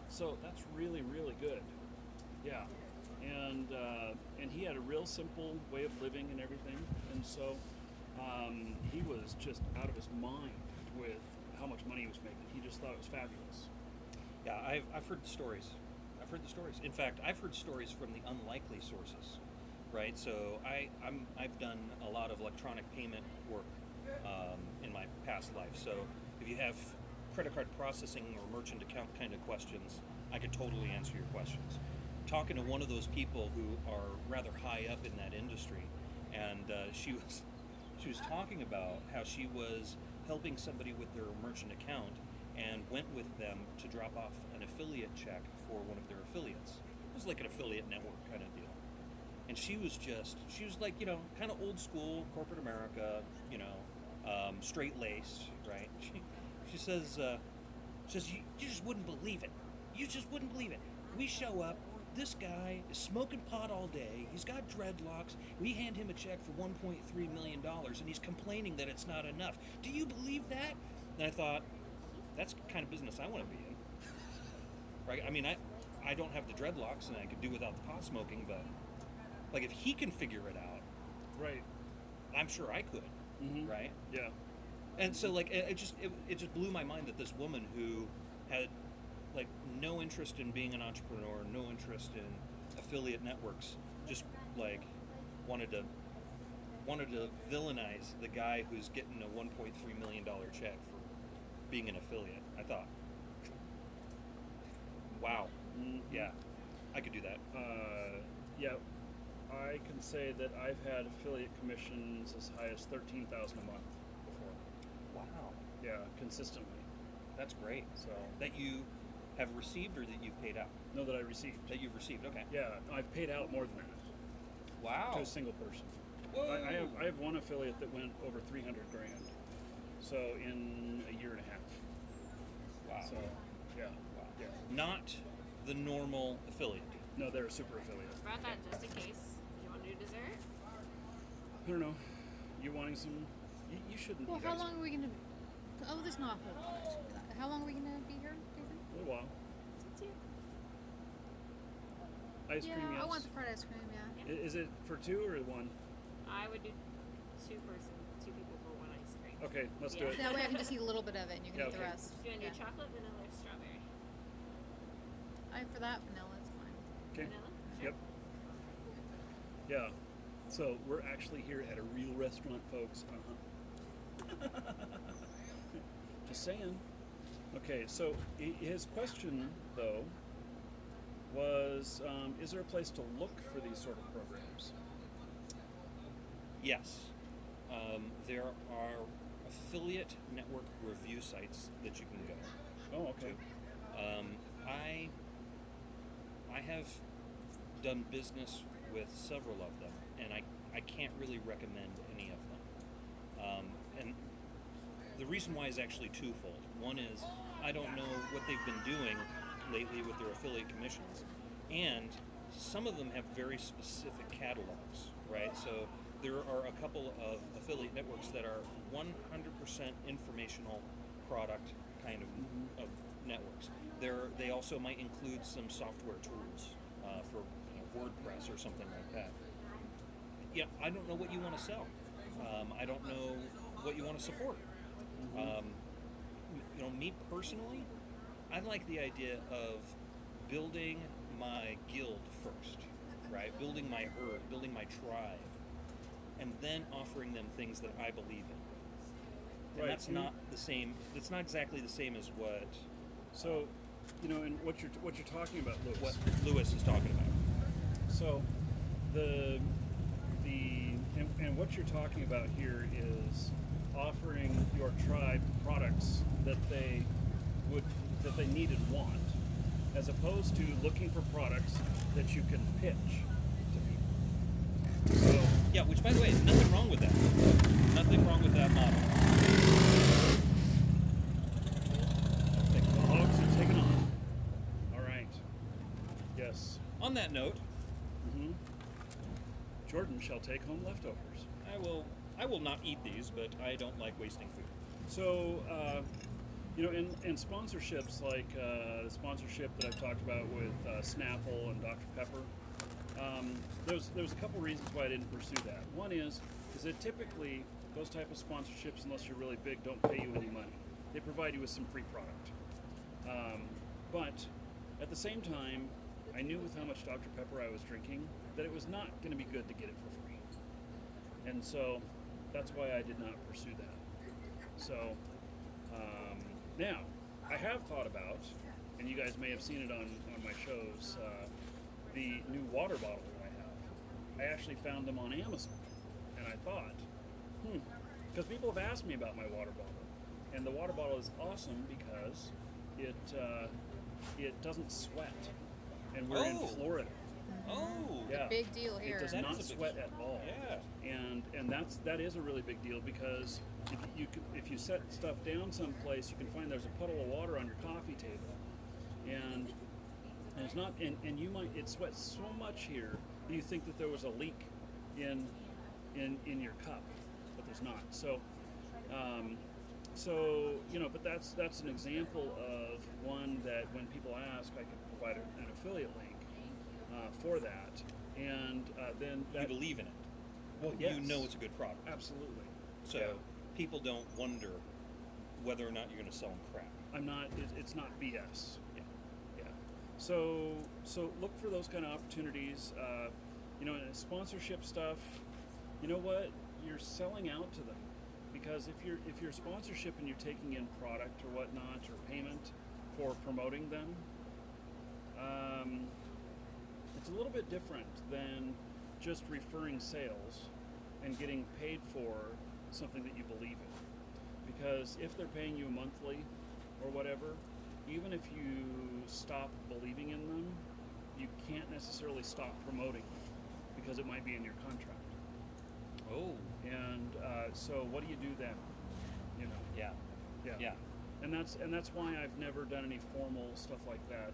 so that's really, really good. Yeah. And he had a real simple way of living and everything. And so he was just out of his mind with how much money he was making. He just thought it was fabulous. Yeah, I've heard the stories. In fact, I've heard stories from the unlikely sources, right? So I've done a lot of electronic payment work in my past life. So if you have credit card processing or merchant account kind of questions, I could totally answer your questions. Talking to one of those people who are rather high up in that industry, and she was talking about how she was helping somebody with their merchant account and went with them to drop off an affiliate check for one of their affiliates. It was like an affiliate network kind of deal. And she was like, kind of old school, corporate America, straight-laced, right? She says, you just wouldn't believe it. You just wouldn't believe it. We show up, this guy is smoking pot all day, he's got dreadlocks, we hand him a check for $1.3 million, and he's complaining that it's not enough. Do you believe that? And I thought, that's the kind of business I want to be in. Right? I mean, I don't have the dreadlocks, and I could do without the pot smoking, but like if he can figure it out, right? I'm sure I could, right? Yeah. And so like it just blew my mind that this woman who had like no interest in being an entrepreneur, no interest in affiliate networks, just like wanted to villainize the guy who's getting a $1.3 million check for being an affiliate. I thought, wow, yeah, I could do that. Yeah, I can say that I've had affiliate commissions as high as $13,000 a month before. Wow, Yeah, consistently. that's great. So That you have received or that you've paid out? know that I received. That you've received. Okay. Yeah, I've paid out more than that Wow. to a single person. Whoa. I have one affiliate that went over 300 grand. So in a year and a half. Wow. So yeah. Wow. Yeah. Not the normal affiliate. No, they're a super affiliate. Brought that just in case. Do you want to do dessert? I don't know. You wanting some? You shouldn't. Well, eat how ice long are we gonna? Oh, there's not a whole lot. How long are we gonna be here, Jason? A little while. It's up to you. Ice cream, yes. I want the fried ice cream. Yeah. Is it for two or one? I would do two people for one ice cream. Okay, let's do Yeah. it. That way I can just eat a little bit of it, and you can Yeah, eat the okay. rest. Do you want to do chocolate, vanilla, or strawberry? For that vanilla, it's fine. Okay. Vanilla? Yep. Yeah. So we're actually here at a real restaurant, folks. Just saying. Okay, so his question, though, was, is there a place to look for these sort of programs? Yes. There are affiliate network review sites that you can go Oh, okay. to. I have done business with several of them, and I can't really recommend any of them. And the reason why is actually twofold. One is I don't know what they've been doing lately with their affiliate commissions, and some of them have very specific catalogs, right? So there are a couple of affiliate networks that are 100% informational product kind of networks. They also might include some software tools for WordPress or something like that. Yeah, I don't know what you want to sell. I don't know what you want to support. Me personally, I like the idea of building my guild first, right? Building my herd, building my tribe, and then offering them things that I believe in. And Right. that's not the same. It's not exactly the same as what So, and what you're talking about, Lewis. what Lewis is talking about. So, the and what you're talking about here is offering your tribe products that they need and want, as opposed to looking for products that you can pitch to people. So, Yeah, which by the way, nothing wrong with that. Nothing wrong with that model. the hogs are taken off. All right. Yes. On that note, Jordan shall take home leftovers. I will not eat these, but I don't like wasting food. So, in sponsorships like the sponsorship that I've talked about with Snapple and Dr. Pepper, there's a couple reasons why I didn't pursue that. One is that typically those type of sponsorships, unless you're really big, don't pay you any money. They provide you with some free product. But at the same time, I knew with how much Dr. Pepper I was drinking that it was not going to be good to get it for free. And so that's why I did not pursue that. So now I have thought about, and you guys may have seen it on my shows, the new water bottle that I have. I actually found them on Amazon, and I thought, because people have asked me about my water bottle, and the water bottle is awesome because it doesn't sweat, and we're in Oh. Florida. Oh, Yeah. Big deal here. It does That not is a big sweat deal. at all. Yeah. And that is a really big deal because if you set stuff down someplace, you can find there's a puddle of water on your coffee table, and it's not and you might it sweats so much here that you think that there was a leak in your cup, but there's not. So but that's an example of one that when people ask, I can provide an affiliate link for that, and then You that believe in it. well, yes, You know it's a good product. absolutely. So Yeah. people don't wonder whether or not you're going to sell them crap. I'm not. It's not BS. Yeah. Yeah. So look for those kind of opportunities. And sponsorship stuff. You know what? You're selling out to them because if you're sponsorship and you're taking in product or whatnot or payment for promoting them, it's a little bit different than just referring sales and getting paid for something that you believe in. Because if they're paying you monthly or whatever, even if you stop believing in them, you can't necessarily stop promoting them because it might be in your contract. Oh. And so what do you do then? Yeah. Yeah. Yeah. And that's why I've never done any formal stuff like that.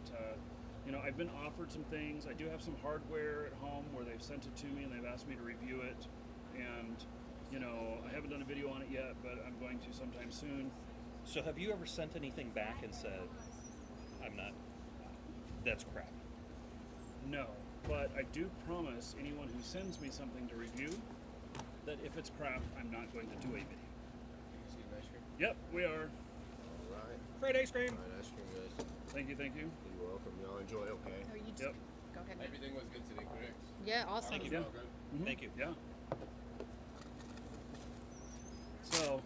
I've been offered some things. I do have some hardware at home where they've sent it to me and they've asked me to review it. And I haven't done a video on it yet, but I'm going to sometime soon. So have you ever sent anything back and said, that's crap? No, but I do promise anyone who sends me something to review that if it's crap, I'm not going to do a video. See an ice cream? Yep, we are. All right. Fried ice cream. All right, ice cream, guys. Thank you. You're welcome. Y'all enjoy, okay? Or you just Yep. go ahead. Everything was good today, correct? Yeah, awesome. Thank you. Yeah. All good? Mhm. Thank you. Yeah. So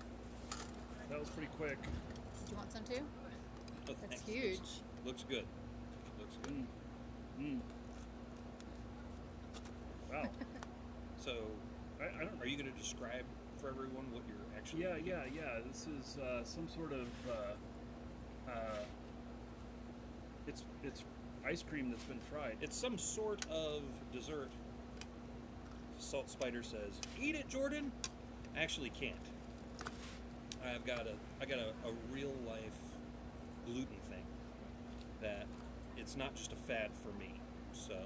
that was pretty quick. Do you want some too? Oh, That's thanks. huge. Looks good. Looks good. Mm. Wow. So, I don't. are you going to describe for everyone what you're actually Yeah. making? This is some sort of. It's ice cream that's been fried. It's some sort of dessert. Salt Spider says, "Eat it, Jordan." I actually can't. I got a real life gluten thing that it's not just a fad for me. So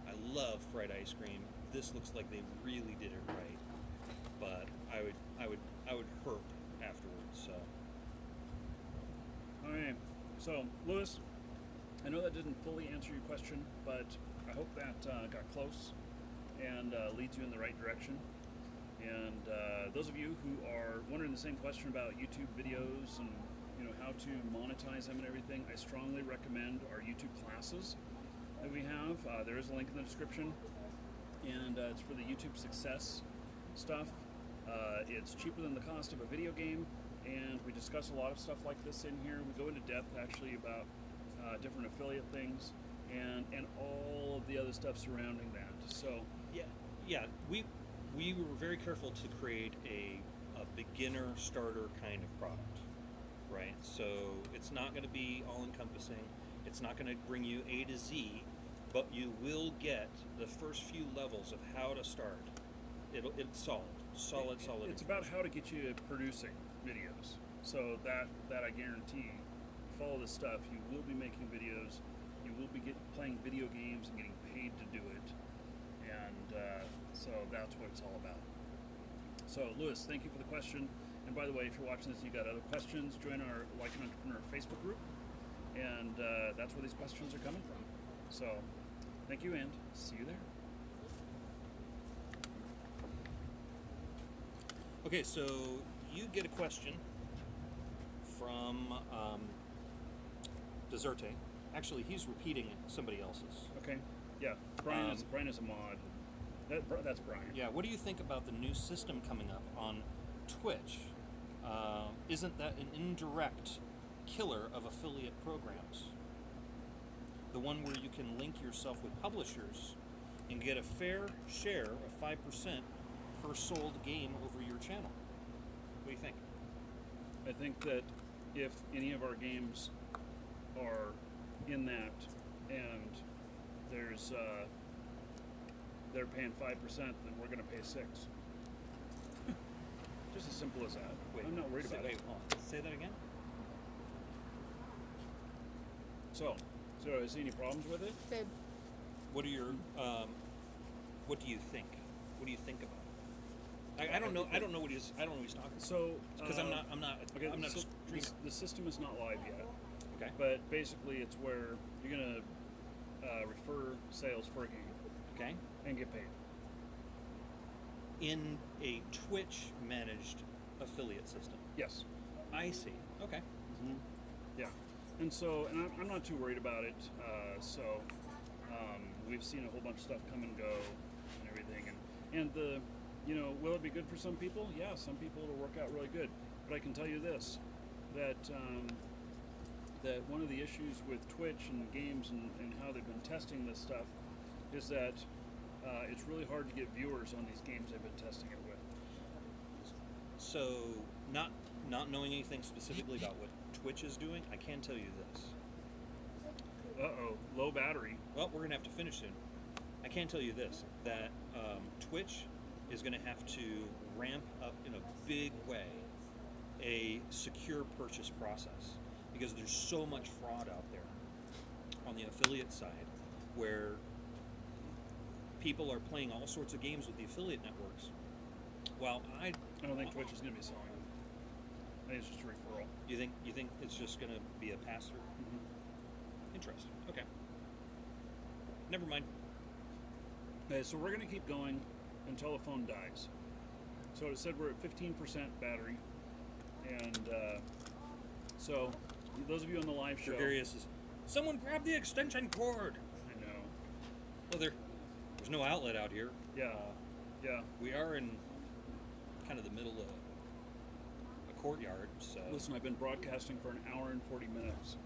I love fried ice cream. This looks like they really did it right, but I would herp afterwards. So All right. So Lewis, I know that didn't fully answer your question, but I hope that got close and leads you in the right direction. And those of you who are wondering the same question about YouTube videos and how to monetize them and everything, I strongly recommend our YouTube classes that we have. There is a link in the description. and it's for the YouTube success stuff. It's cheaper than the cost of a video game, and we discuss a lot of stuff like this in here. We go into depth actually about different affiliate things and all of the other stuff surrounding that. So yeah, we were very careful to create a beginner starter kind of product, right? So it's not going to be all encompassing. It's not going to bring you A to Z, but you will get the first few levels of how to start. It's solid. It's about how to get you producing videos. So that I guarantee, follow this stuff, you will be making videos, you will be playing video games and getting paid to do it, and so that's what it's all about. So Lewis, thank you for the question. And by the way, if you're watching this and you got other questions, join our Like an Entrepreneur Facebook group, and that's where these questions are coming from. So thank you, and see you there. Okay, so you get a question from Deserte. Actually, he's repeating somebody else's. Okay. Yeah. Brian is a mod. That's Brian. Yeah, what do you think about the new system coming up on Twitch? Isn't that an indirect killer of affiliate programs? The one where you can link yourself with publishers and get a fair share of 5% per sold game over your channel. What do you think? I think that if any of our games are in that and there's they're paying 5%, then we're going to pay 6%. Just as simple as that. I'm not worried about it. Say that again? So is there any problems with it? Good. What are your what do you think? What do you think about it? I don't know. I don't know what he's talking about. So Because I'm not. Okay, I'm not. so a streamer. the system is not live yet. Okay. But basically, it's where you're going to refer sales for a game Okay. and get paid. In a Twitch managed affiliate system. Yes. I see. Okay. Yeah. And so, and I'm not too worried about it. We've seen a whole bunch of stuff come and go and everything. And the, will it be good for some people? Yeah, some people it'll work out really good. But I can tell you this, that that one of the issues with Twitch and games and how they've been testing this stuff is that it's really hard to get viewers on these games they've been testing it with. So, not knowing anything specifically about what Twitch is doing, I can tell you this. Low battery. Well, we're going to have to finish soon. I can tell you this, that Twitch is going to have to ramp up in a big way a secure purchase process, because there's so much fraud out there on the affiliate side where people are playing all sorts of games with the affiliate networks. While I don't think Twitch is going to be selling them. I think it's just a referral. You think it's just going to be a pass-through? Interesting. Okay. Never mind. Okay, so we're going to keep going until the phone dies. So it said we're at 15% battery, and so those of you on the live show, Gregarious is, someone grab the extension cord. I know. Well, there's no outlet out here. Yeah, yeah. We are in kind of the middle of a courtyard, so. Listen, I've been broadcasting for an hour and 40 minutes.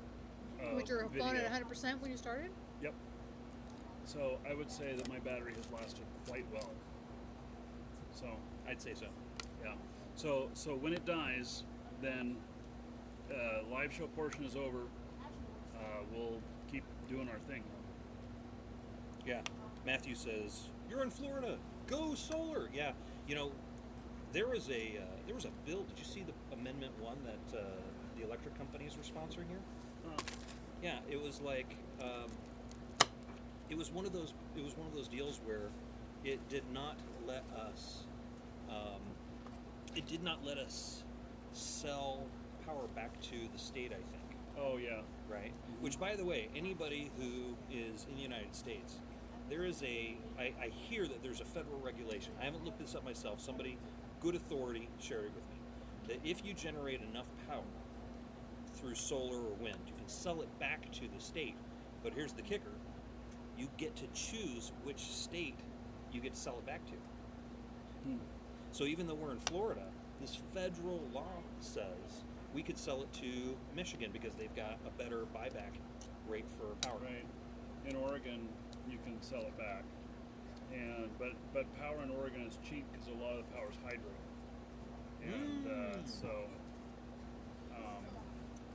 Was your video. phone at 100% when you started? Yep. So I would say that my battery has lasted quite well. So I'd say so. yeah. So when it dies, then live show portion is over. We'll keep doing our thing. Yeah. Matthew says, "You're in Florida. Go solar." Yeah. There was a bill. Did you see the Amendment 1 that the electric companies were sponsoring here? Yeah. It was like it was one of those deals where it did not let us sell power back to the state, I think. Oh yeah. Right? Which, by the way, anybody who is in the United States, there is I hear that there's a federal regulation. I haven't looked this up myself. Somebody, good authority, share it with me. That if you generate enough power through solar or wind, you can sell it back to the state. But here's the kicker. You get to choose which state you get to sell it back to. Hmm. So even though we're in Florida, this federal law says we could sell it to Michigan because they've got a better buyback rate for power. Right. In Oregon, you can sell it back, and but power in Oregon is cheap because a lot of the power is hydro, and so.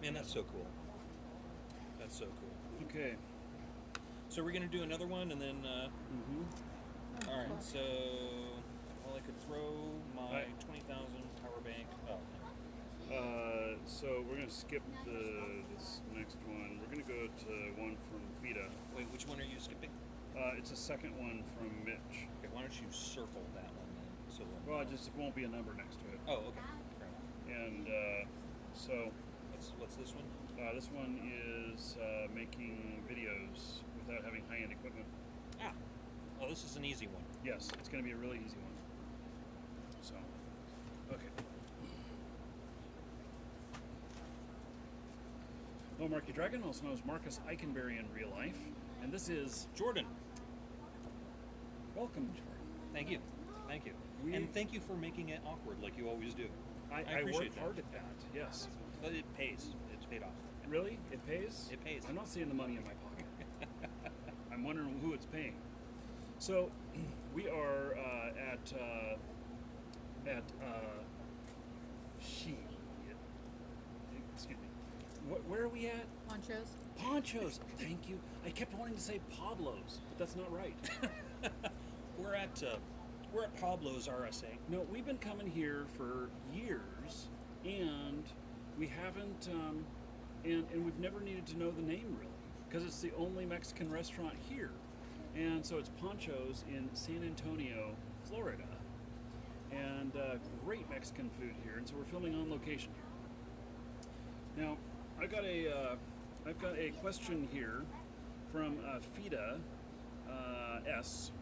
Man, that's so cool. That's so cool. Okay. So we're gonna do another one, and then. Mm-hmm. All right. So, well, I could throw my Right. 20,000 power bank. Oh. So we're gonna skip this next one. We're gonna go to one from Vita. Wait, which one are you skipping? It's a second one from Mitch. Okay, why don't you circle that one then? So. Well, it won't be a number next to it. Oh, okay. Fair enough. And so What's this one? this one is making videos without having high-end equipment. Ah. Oh, this is an easy one. Yes, it's going to be a really easy one. So, okay. Well, Marky Dragon, also known as Marcus Eikenberry in real life, and this is Jordan. welcome, Jordan. Thank you. Thank you. And thank you for making it awkward like you always do. I appreciate worked that. hard at that. Yes. But it pays. It's paid off. Really? It pays? It pays. I'm not seeing the money in my pocket. I'm wondering who it's paying. So, we are excuse me. Where are we at? Ponchos. Panchos. Thank you. I kept wanting to say Pablo's, but that's not right. We're at Pablo's RSA. No, we've been coming here for years, and we haven't, and we've never needed to know the name really, because it's the only Mexican restaurant here, and so it's Pancho's in San Antonio, Florida, and great Mexican food here, and so we're filming on location here. Now, I've got a question here from Fida S.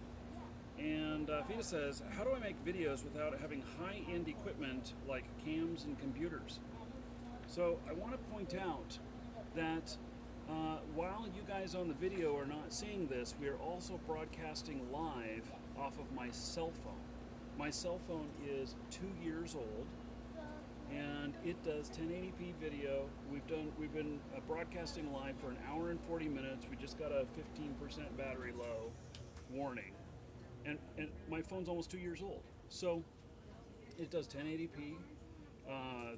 And Fida says, how do I make videos without having high-end equipment like cams and computers? So I want to point out that while you guys on the video are not seeing this, we are also broadcasting live off of my cell phone. My cell phone is 2 years old, and it does 1080p video. We've been broadcasting live for an hour and 40 minutes. We just got a 15% battery low warning. And my phone's almost 2 years old. So it does 1080p.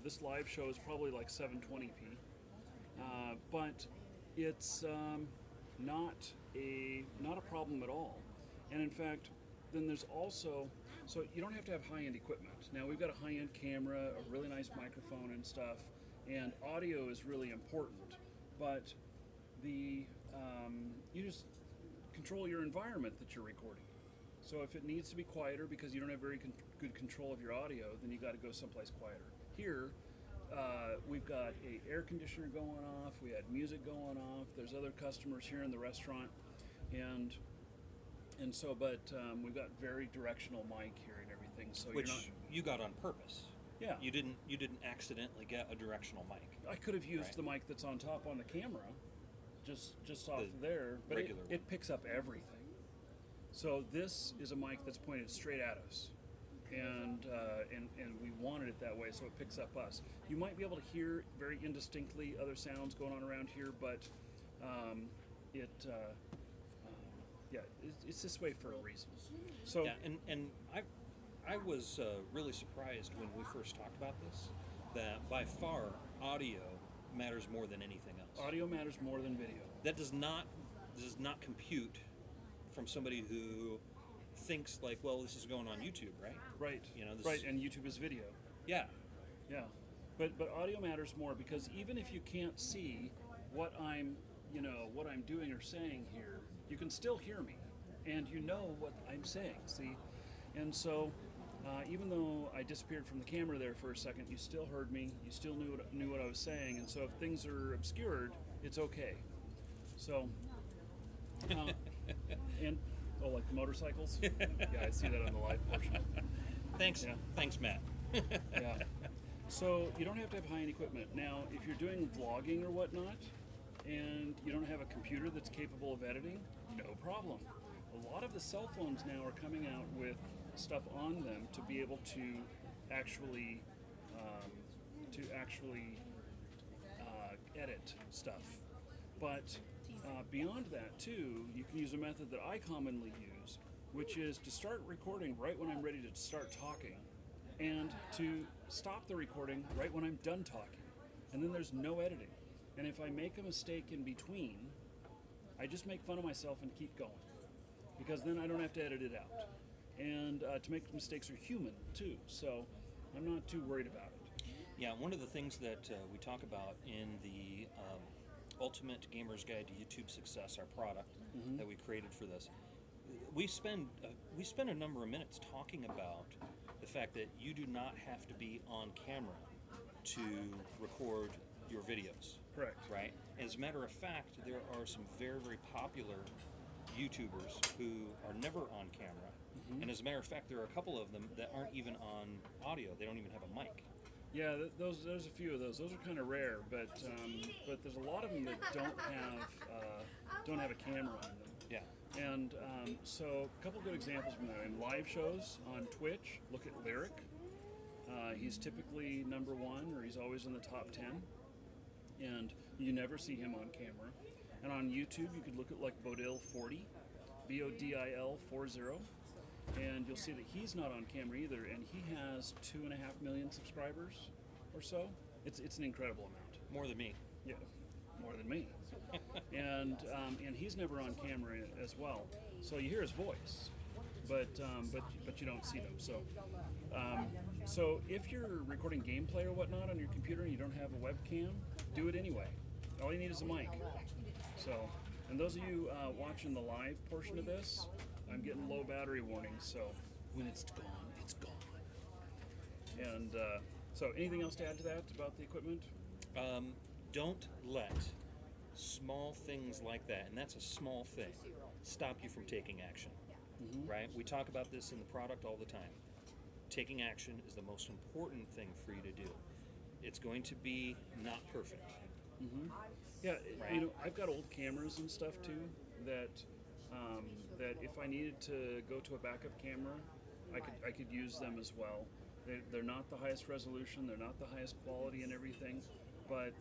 This live show is probably like 720p. But it's not a problem at all. And in fact, then there's also, so you don't have to have high-end equipment. Now we've got a high-end camera, a really nice microphone and stuff, and audio is really important. But you just control your environment that you're recording. So if it needs to be quieter because you don't have very good control of your audio, then you got to go someplace quieter. Here, we've got a air conditioner going off. We had music going off. There's other customers here in the restaurant, and so, but we've got very directional mic here and everything. So Which you're not, you got on purpose. yeah. You didn't accidentally get a directional mic. I could have used Right. the mic that's on top on the camera, just off The there, but regular it picks up everything. So this is a mic that's pointed straight at us, and we wanted it that way, so it picks up us. You might be able to hear very indistinctly other sounds going on around here, but it's this way for a reason. So Yeah, and I was really surprised when we first talked about this, that by far audio matters more than anything else. audio matters more than video. That does not compute from somebody who thinks like, well, this is going on YouTube, right? Right. You know, this right, is- and YouTube is video. Yeah. Yeah, but audio matters more because even if you can't see what I'm doing or saying here, you can still hear me, and you know what I'm saying. See, and so even though I disappeared from the camera there for a second, you still heard me. You still knew what I was saying, and so if things are obscured, it's okay. So, and like motorcycles. Yeah, I see that on the live portion. Thanks. Yeah. Thanks, Matt. Yeah. So you don't have to have high-end equipment. Now, if you're doing vlogging or whatnot, and you don't have a computer that's capable of editing, no problem. A a lot of the cell phones now are coming out with stuff on them to be able to actually um, edit stuff. But beyond that too, you can use a method that I commonly use, which is to start recording right when I'm ready to start talking, and to stop the recording right when I'm done talking. And then there's no editing. And if I make a mistake in between, I just make fun of myself and keep going, because then I don't have to edit it out. And to make mistakes are human too, so I'm not too worried about it. Yeah, one of the things that we talk about in the Ultimate Gamer's Guide to YouTube Success, our product that we created for this, we spend a number of minutes talking about the fact that you do not have to be on camera to record your videos. Correct. Right? As a matter of fact, there are some very, very popular YouTubers who are never on camera. And as a matter of fact, there are a couple of them that aren't even on audio. They don't even have a mic. Yeah, there's a few of those. Those are kind of rare, but there's a lot of them that don't have a camera on them. Yeah. And so a couple good examples from that. In live shows on Twitch, look at Lyric. He's typically number one, or he's always in the top 10. And you never see him on camera. And on YouTube, you could look at like Bodil40, Bodil 40, and you'll see that he's not on camera either. And he has 2.5 million subscribers or so. It's an incredible amount. More than me. Yeah, more than me. And he's never on camera as well. So you hear his voice, but you don't see them. So if you're recording gameplay or whatnot on your computer and you don't have a webcam, do it anyway. All you need is a mic. So, and those of you watching the live portion of this, I'm getting low battery warnings. So when it's gone, it's gone. And so, anything else to add to that about the equipment? Don't let small things like that, and that's a small thing, stop you from taking action. Right? We talk about this in the product all the time. Taking action is the most important thing for you to do. It's going to be not perfect. Yeah, Right. you know, I've got old cameras and stuff too that if I needed to go to a backup camera, I could use them as well. They're not the highest resolution, they're not the highest quality and everything, but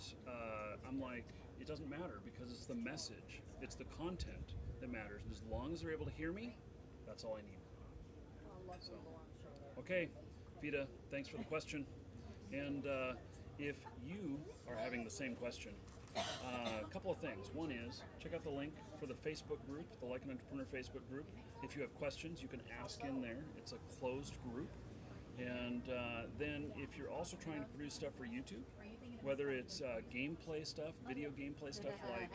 I'm like, it doesn't matter because it's the message, it's the content that matters. And as long as they're able to hear me, that's all I need. So, okay, Vita, thanks for the question. And if you are having the same question, a couple of things. One is, check out the link for the Facebook group, the Like an Entrepreneur Facebook group. If you have questions, you can ask in there. It's a closed group. And then if you're also trying to produce stuff for YouTube, whether it's gameplay stuff, video gameplay stuff like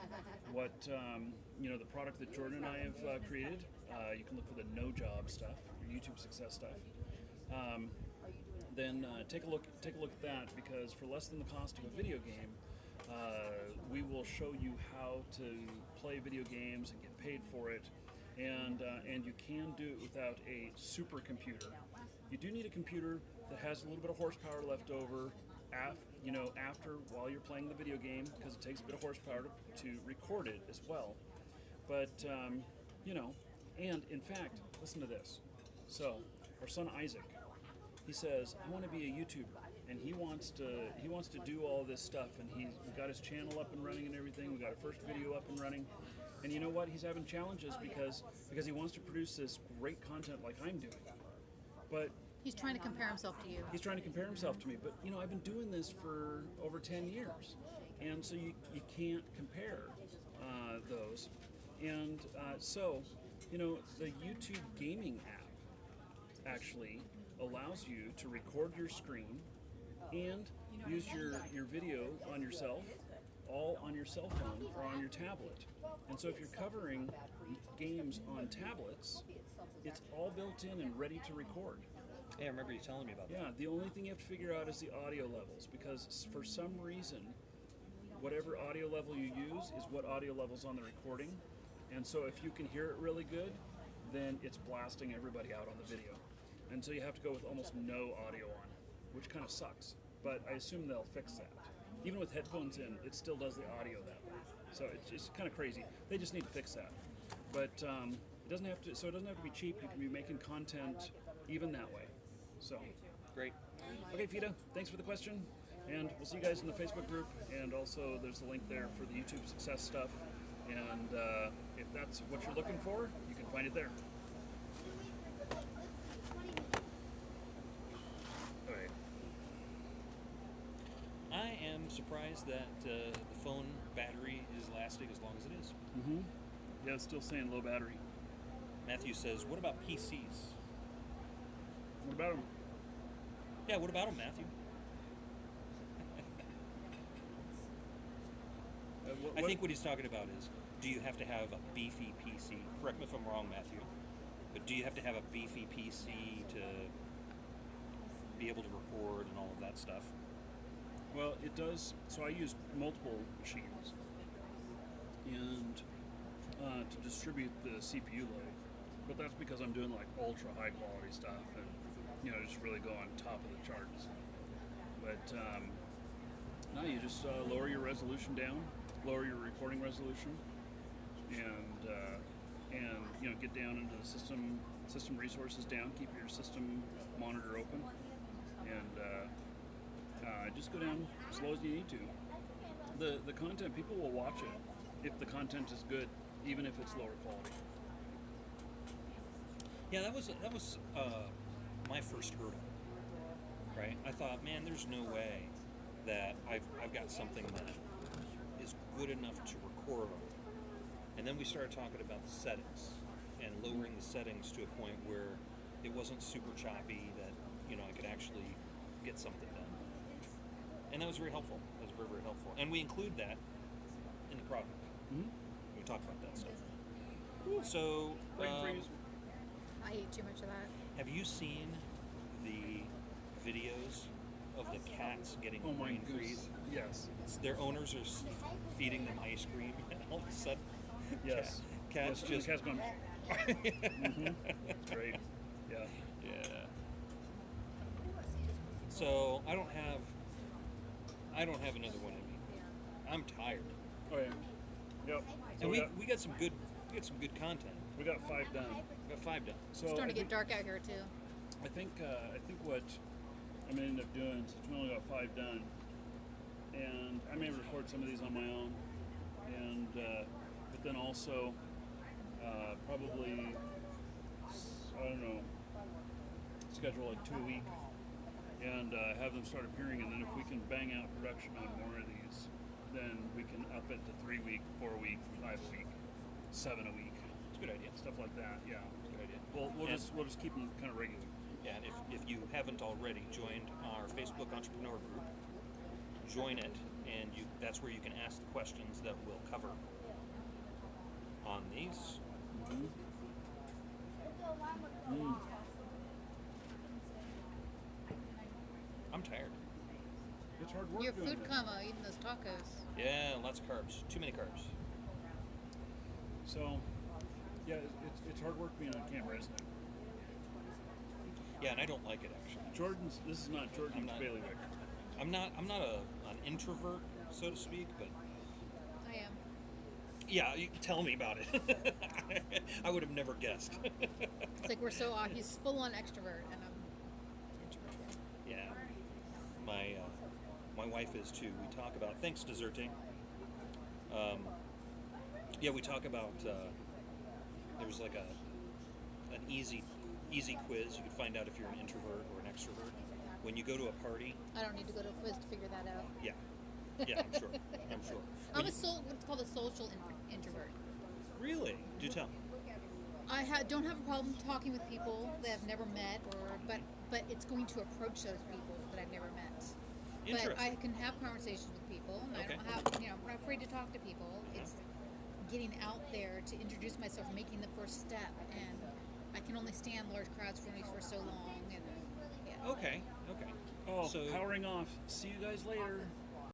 what, the product that Jordan and I have created, you can look for the no job stuff, or YouTube success stuff. Then take a look at that, because for less than the cost of a video game, we will show you how to play video games and get paid for it, and you can do it without a supercomputer. You do need a computer that has a little bit of horsepower left over after while you're playing the video game, because it takes a bit of horsepower to record it as well. But and in fact, listen to this. So our son Isaac, he says, I want to be a YouTuber, and he wants to do all this stuff, and we got his channel up and running and everything. We got our first video up and running, and you know what? He's having challenges because he wants to produce this great content like I'm doing, but He's trying to compare himself to you. he's trying to compare himself to me. But I've been doing this for over 10 years, and so you can't compare those. And so the YouTube gaming app actually allows you to record your screen and use your video on yourself, all on your cell phone or on your tablet. And so if you're covering games on tablets, it's all built in and ready to record. Hey, I remember you telling me about that. Yeah, the only thing you have to figure out is the audio levels, because for some reason, whatever audio level you use is what audio level's on the recording. And so if you can hear it really good, then it's blasting everybody out on the video. And so you have to go with almost no audio on, which kind of sucks. But I assume they'll fix that. Even with headphones in, it still does the audio that way. So it's kind of crazy. They just need to fix that. But doesn't have to. So it doesn't have to be cheap. You can be making content even that way. So, Great. okay, Fida, thanks for the question, and we'll see you guys in the Facebook group. And also, there's a link there for the YouTube success stuff. And if that's what you're looking for, you can find it there. All right. I am surprised that the phone battery is lasting as long as it is. Yeah, it's still saying low battery. Matthew says, "What about PCs?" What about them? Yeah, what about them, Matthew? I think what he's talking about is, do you have to have a beefy PC? Correct me if I'm wrong, Matthew. But do you have to have a beefy PC to be able to record and all of that stuff? Well, it does. So I use multiple machines, and to distribute the CPU load. But that's because I'm doing like ultra high quality stuff, and just really go on top of the charts. But no, you just lower your resolution down, lower your recording resolution, and get down into the system resources down. Keep your system monitor open, and just go down as slow as you need to. The content, people will watch it if the content is good, even if it's lower quality. Yeah, that was my first hurdle, right? I thought, man, there's no way that I've got something that is good enough to record on. And then we started talking about the settings and lowering the settings to a point where it wasn't super choppy, that I could actually get something done. And that was very helpful. That was very, very helpful. And we include that in the product. We talk about that stuff. So, I ate too much of that. have you seen the videos of the cats getting Oh my brain goodness. freeze? Yes. Their owners are feeding them ice cream, and all of a sudden, Yes. cats Yes, just the cat's going. It's great. Yeah. yeah. So I don't have another one in me. I'm tired, Oh yeah. Yep. So and we we got some good content. got 5 done. We got 5 done. So It's starting I to get think, dark out here too. I think what I'm gonna end up doing, since we only got 5 done, and I may record some of these on my own, and but then also probably I don't know, schedule like 2 a week, and have them start appearing, and then if we can bang out production on more of these, then we can up it to 3 week, 4 week, 5 a week, 7 a week. It's a good idea. Stuff like that, yeah. It's a good idea. We'll just keep them kind of regular. Yeah, and if you haven't already joined our Facebook Entrepreneur group, join it, and that's where you can ask the questions that we'll cover on these. I'm tired. It's hard work Your doing food this. coma, eating those tacos. Yeah, lots of carbs. Too many carbs. So, yeah, it's hard work being on camera, isn't it? Yeah, and I don't like it actually. This is not Jordan's not. bailiwick. I'm not an introvert, so to speak, but I am. yeah, you tell me about it. I would have never guessed. It's like we're so he's full on extrovert, and I'm introvert. Yeah, my wife is too. We talk about thanks deserting. Yeah, we talk about there's like an easy quiz. You can find out if you're an introvert or an extrovert when you go to a party. I don't need to go to a quiz to figure that out. Yeah, I'm sure. I'm what's called a social introvert. Really? Do tell. I don't have a problem talking with people that I've never met, but it's going to approach those people that I've never met. But Interesting. I can have conversations with people, and Okay. I don't have, I'm not afraid to talk to people. It's getting out there to introduce myself, making the first step, and I can only stand large crowds for so long, and yeah. Okay. Oh, So powering off. See you guys later.